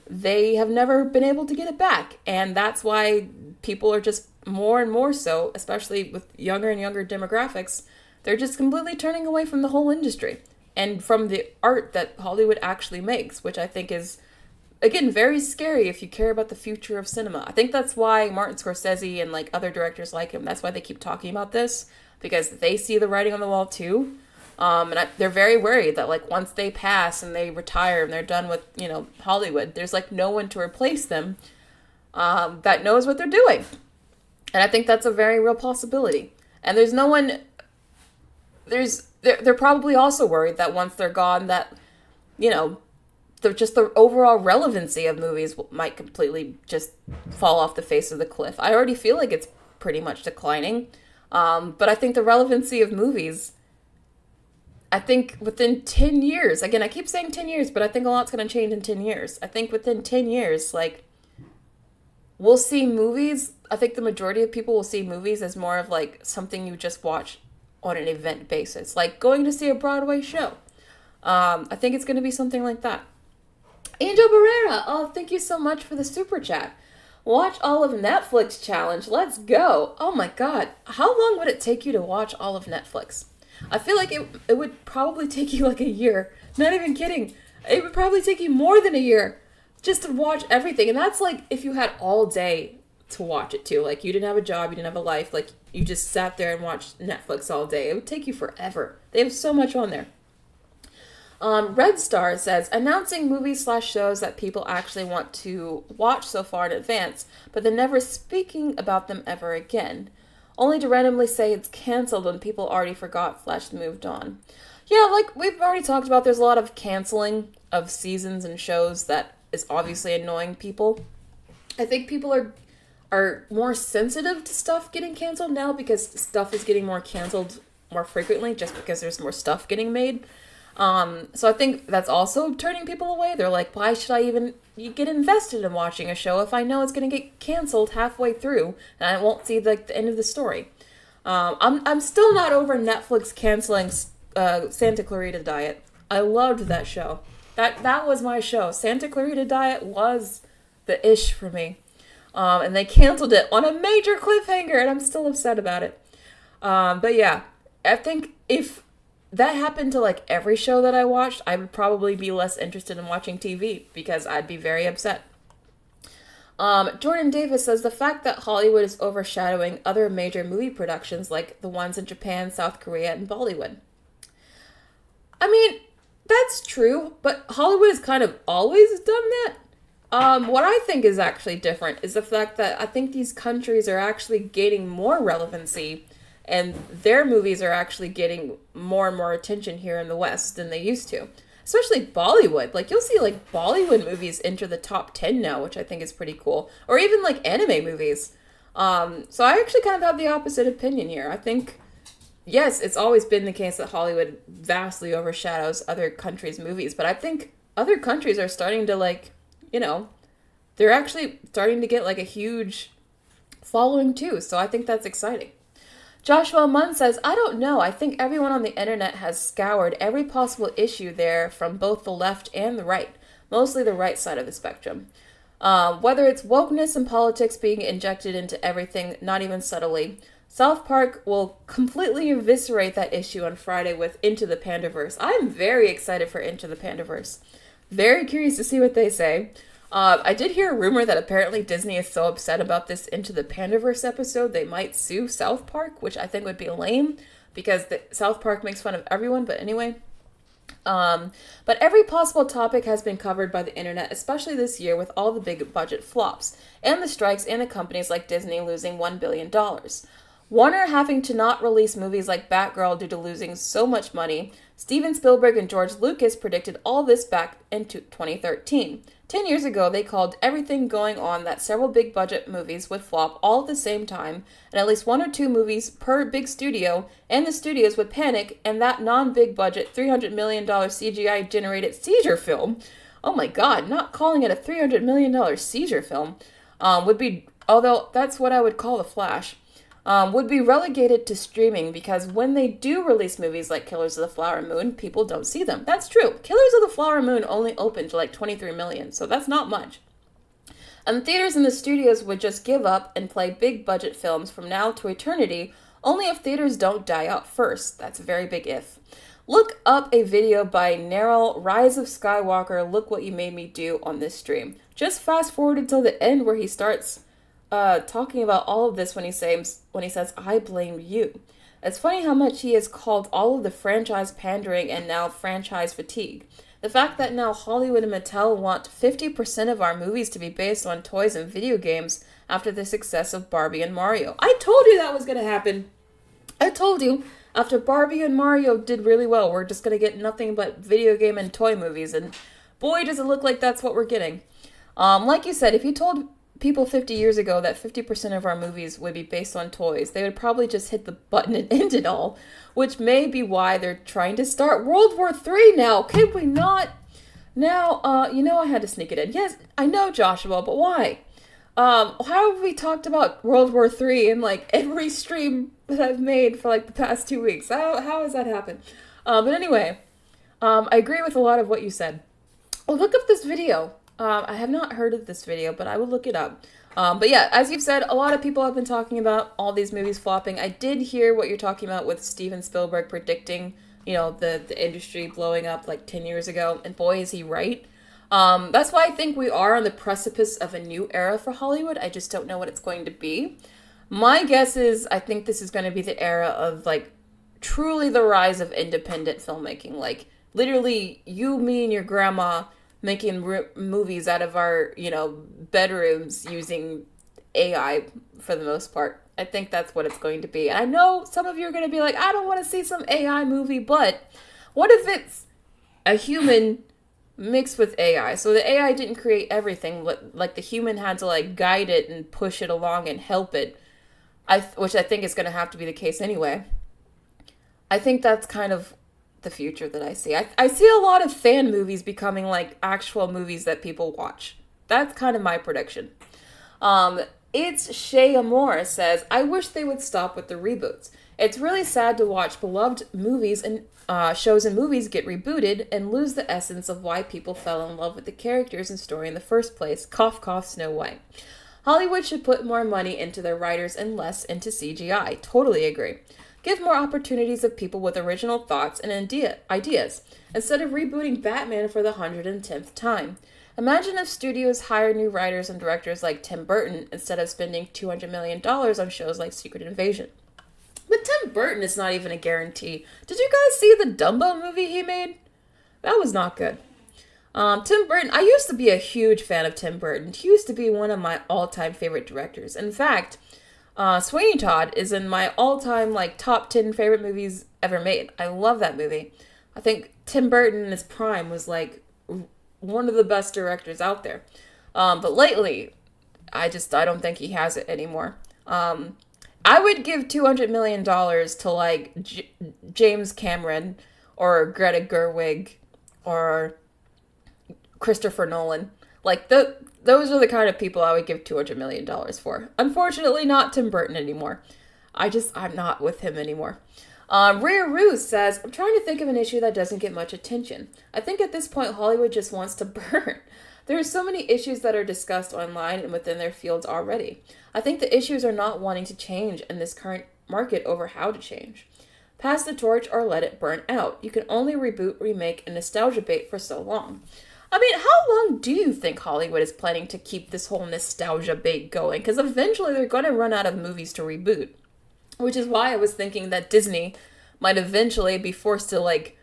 A: they have never been able to get it back. And that's why people are just more and more so, especially with younger and younger demographics, they're just completely turning away from the whole industry and from the art that Hollywood actually makes, which I think is, again, very scary if you care about the future of cinema. I think that's why Martin Scorsese and other directors like him, that's why they keep talking about this, because they see the writing on the wall too. They're very worried that once they pass and they retire and they're done with, Hollywood, there's no one to replace them that knows what they're doing. And I think that's a very real possibility. And there's no one, they're probably also worried that once they're gone that, the overall relevancy of movies might completely just fall off the face of the cliff. I already feel like it's pretty much declining. But I think the relevancy of movies, I think within 10 years, again, I keep saying 10 years, but I think a lot's going to change in 10 years. I think within 10 years, we'll see movies. I think the majority of people will see movies as more of something you just watch on an event basis, like going to see a Broadway show. I think it's going to be something like that. Angel Barrera, oh, thank you so much for the super chat. Watch all of Netflix challenge. Let's go. Oh my God. How long would it take you to watch all of Netflix? I feel like it would probably take you a year. Not even kidding. It would probably take you more than a year just to watch everything. And that's if you had all day to watch it too. You didn't have a job, you didn't have a life. You just sat there and watched Netflix all day. It would take you forever. They have so much on there. Red Star says, announcing movies/shows that people actually want to watch so far in advance, but then never speaking about them ever again. Only to randomly say it's canceled when people already forgot/moved on. Yeah, we've already talked about, there's a lot of canceling of seasons and shows that is obviously annoying people. I think people are more sensitive to stuff getting canceled now because stuff is getting more canceled more frequently just because there's more stuff getting made. So I think that's also turning people away. They're like, why should I even get invested in watching a show if I know it's going to get canceled halfway through and I won't see the end of the story? I'm still not over Netflix canceling Santa Clarita Diet. I loved that show. That was my show. Santa Clarita Diet was the ish for me. And they canceled it on a major cliffhanger and I'm still upset about it. But yeah, I think if that happened to every show that I watched, I would probably be less interested in watching TV because I'd be very upset. Jordan Davis says the fact that Hollywood is overshadowing other major movie productions like the ones in Japan, South Korea, and Bollywood. I mean, that's true, but Hollywood has kind of always done that. What I think is actually different is the fact that I think these countries are actually gaining more relevancy and their movies are actually getting more and more attention here in the West than they used to. Especially Bollywood. You'll see, Bollywood movies enter the top 10 now, which I think is pretty cool. Or even, anime movies. So I actually kind of have the opposite opinion here. I think, yes, it's always been the case that Hollywood vastly overshadows other countries' movies. But I think other countries are starting to, they're actually starting to get like a huge following too. So I think that's exciting. Joshua Munn says, I don't know. I think everyone on the internet has scoured every possible issue there from both the left and the right, mostly the right side of the spectrum. Whether it's wokeness and politics being injected into everything, not even subtly, South Park will completely eviscerate that issue on Friday with Into the Pandaverse. I'm very excited for Into the Pandaverse. Very curious to see what they say. I did hear a rumor that apparently Disney is so upset about this Into the Pandaverse episode, they might sue South Park, which I think would be lame because South Park makes fun of everyone. But anyway, but every possible topic has been covered by the internet, especially this year with all the big budget flops and the strikes and the companies like Disney losing $1 billion. Warner having to not release movies like Batgirl due to losing so much money. Steven Spielberg and George Lucas predicted all this back in 2013. 10 years ago, they called everything going on that several big budget movies would flop all at the same time, and at least one or two movies per big studio, and the studios would panic, and that non-big budget $300 million CGI generated seizure film, oh my god, not calling it a $300 million seizure film, would be, although that's what I would call The Flash, would be relegated to streaming because when they do release movies like Killers of the Flower Moon, people don't see them. That's true. Killers of the Flower Moon only opened to like 23 million, so that's not much. And the theaters and the studios would just give up and play big budget films from now to eternity, only if theaters don't die out first. That's a very big if. Look up a video by Neryl, Rise of Skywalker, Look What You Made Me Do on this stream. Just fast forward until the end where he starts talking about all of this when he says, I blame you. It's funny how much he has called all of the franchise pandering and now franchise fatigue. The fact that now Hollywood and Mattel want 50% of our movies to be based on toys and video games after the success of Barbie and Mario. I told you that was going to happen. I told you, after Barbie and Mario did really well, we're just going to get nothing but video game and toy movies. And boy, does it look like that's what we're getting. Like you said, if you told people 50 years ago that 50% of our movies would be based on toys, they would probably just hit the button and end it all, which may be why they're trying to start World War III now. Can we not? Now, I had to sneak it in. Yes, I know, Joshua, but why? How have we talked about World War III in like every stream that I've made for like the past 2 weeks? How has that happened? But anyway, I agree with a lot of what you said. Oh, look up this video. I have not heard of this video, but I will look it up. But yeah, as you've said, a lot of people have been talking about all these movies flopping. I did hear what you're talking about with Steven Spielberg predicting, the industry blowing up like 10 years ago. And boy, is he right. That's why I think we are on the precipice of a new era for Hollywood. I just don't know what it's going to be. My guess is I think this is going to be the era of like truly the rise of independent filmmaking. Like literally you, me, and your grandma making movies out of our, bedrooms using AI for the most part. I think that's what it's going to be. And I know some of you are going to be like, I don't want to see some AI movie, but what if it's a human mixed with AI? So the AI didn't create everything, like the human had to like guide it and push it along and help it, which I think is going to have to be the case anyway. I think that's kind of the future that I see. I see a lot of fan movies becoming like actual movies that people watch. That's kind of my prediction. It's Shay Amore says, I wish they would stop with the reboots. It's really sad to watch beloved movies and shows and movies get rebooted and lose the essence of why people fell in love with the characters and story in the first place. Cough, cough, Snow White. Hollywood should put more money into their writers and less into CGI. Totally agree. Give more opportunities of people with original thoughts and ideas, instead of rebooting Batman for the 110th time. Imagine if studios hired new writers and directors like Tim Burton instead of spending $200 million on shows like Secret Invasion. But Tim Burton is not even a guarantee. Did you guys see the Dumbo movie he made? That was not good. Tim Burton, I used to be a huge fan of Tim Burton. He used to be one of my all-time favorite directors. In fact, Sweeney Todd is in my all-time top 10 favorite movies ever made. I love that movie. I think Tim Burton in his prime was one of the best directors out there. But lately, I don't think he has it anymore. I would give $200 million to James Cameron or Greta Gerwig or Christopher Nolan. Like, those are the kind of people I would give $200 million for. Unfortunately, not Tim Burton anymore. I'm not with him anymore. Rhea Rue says, I'm trying to think of an issue that doesn't get much attention. I think at this point, Hollywood just wants to burn. There are so many issues that are discussed online and within their fields already. I think the issues are not wanting to change in this current market over how to change. Pass the torch or let it burn out. You can only reboot, remake, and nostalgia bait for so long. I mean, how long do you think Hollywood is planning to keep this whole nostalgia bait going? Because eventually they're going to run out of movies to reboot. Which is why I was thinking that Disney might eventually be forced to, like,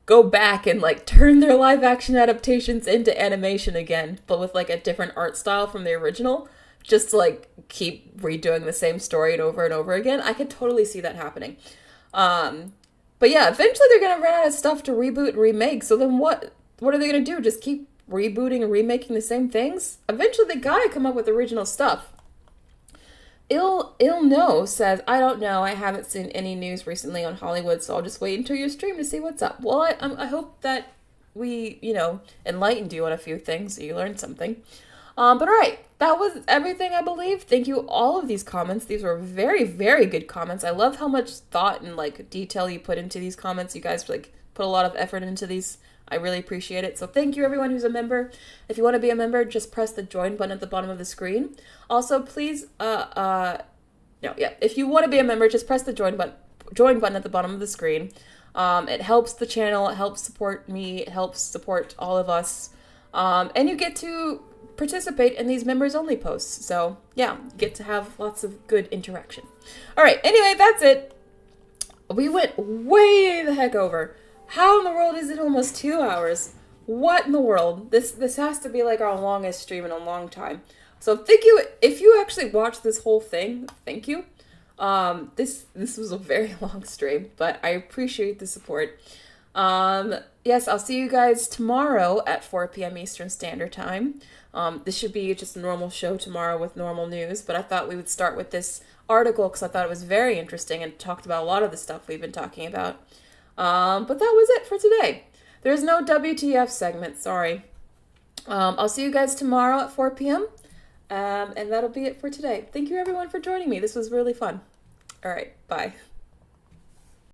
A: go back and, like, turn their live action adaptations into animation again, but with, like, a different art style from the original, just to, like, keep redoing the same story and over again. I could totally see that happening. But yeah, eventually they're gonna run out of stuff to reboot and remake, so then what are they gonna do? Just keep rebooting and remaking the same things? Eventually they gotta come up with original stuff. Ill No says, I don't know. I haven't seen any news recently on Hollywood, so I'll just wait until your stream to see what's up. Well, I hope that we, enlightened you on a few things, so you learned something. But all right, that was everything, I believe. Thank you all of these comments. These were very, very good comments. I love how much thought and, like, detail you put into these comments. You guys, like, put a lot of effort into these. I really appreciate it. So thank you everyone who's a member. If you want to be a member, just press the join button at the bottom of the screen. Also, please, if you want to be a member, just press the join button at the bottom of the screen. It helps the channel, it helps support me, it helps support all of us. And you get to participate in these members only posts. So yeah, you get to have lots of good interaction. All right, anyway, that's it. We went way the heck over. How in the world is it almost 2 hours? What in the world? This has to be like our longest stream in a long time. So thank you. If you actually watched this whole thing, thank you. This was a very long stream, but I appreciate the support. Yes, I'll see you guys tomorrow at 4 p.m. Eastern Standard Time. This should be just a normal show tomorrow with normal news, but I thought we would start with this article because I thought it was very interesting and talked about a lot of the stuff we've been talking about. But that was it for today. There's no WTF segment, sorry. I'll see you guys tomorrow at 4 p.m. And that'll be it for today. Thank you everyone for joining me. This was really fun. All right, bye.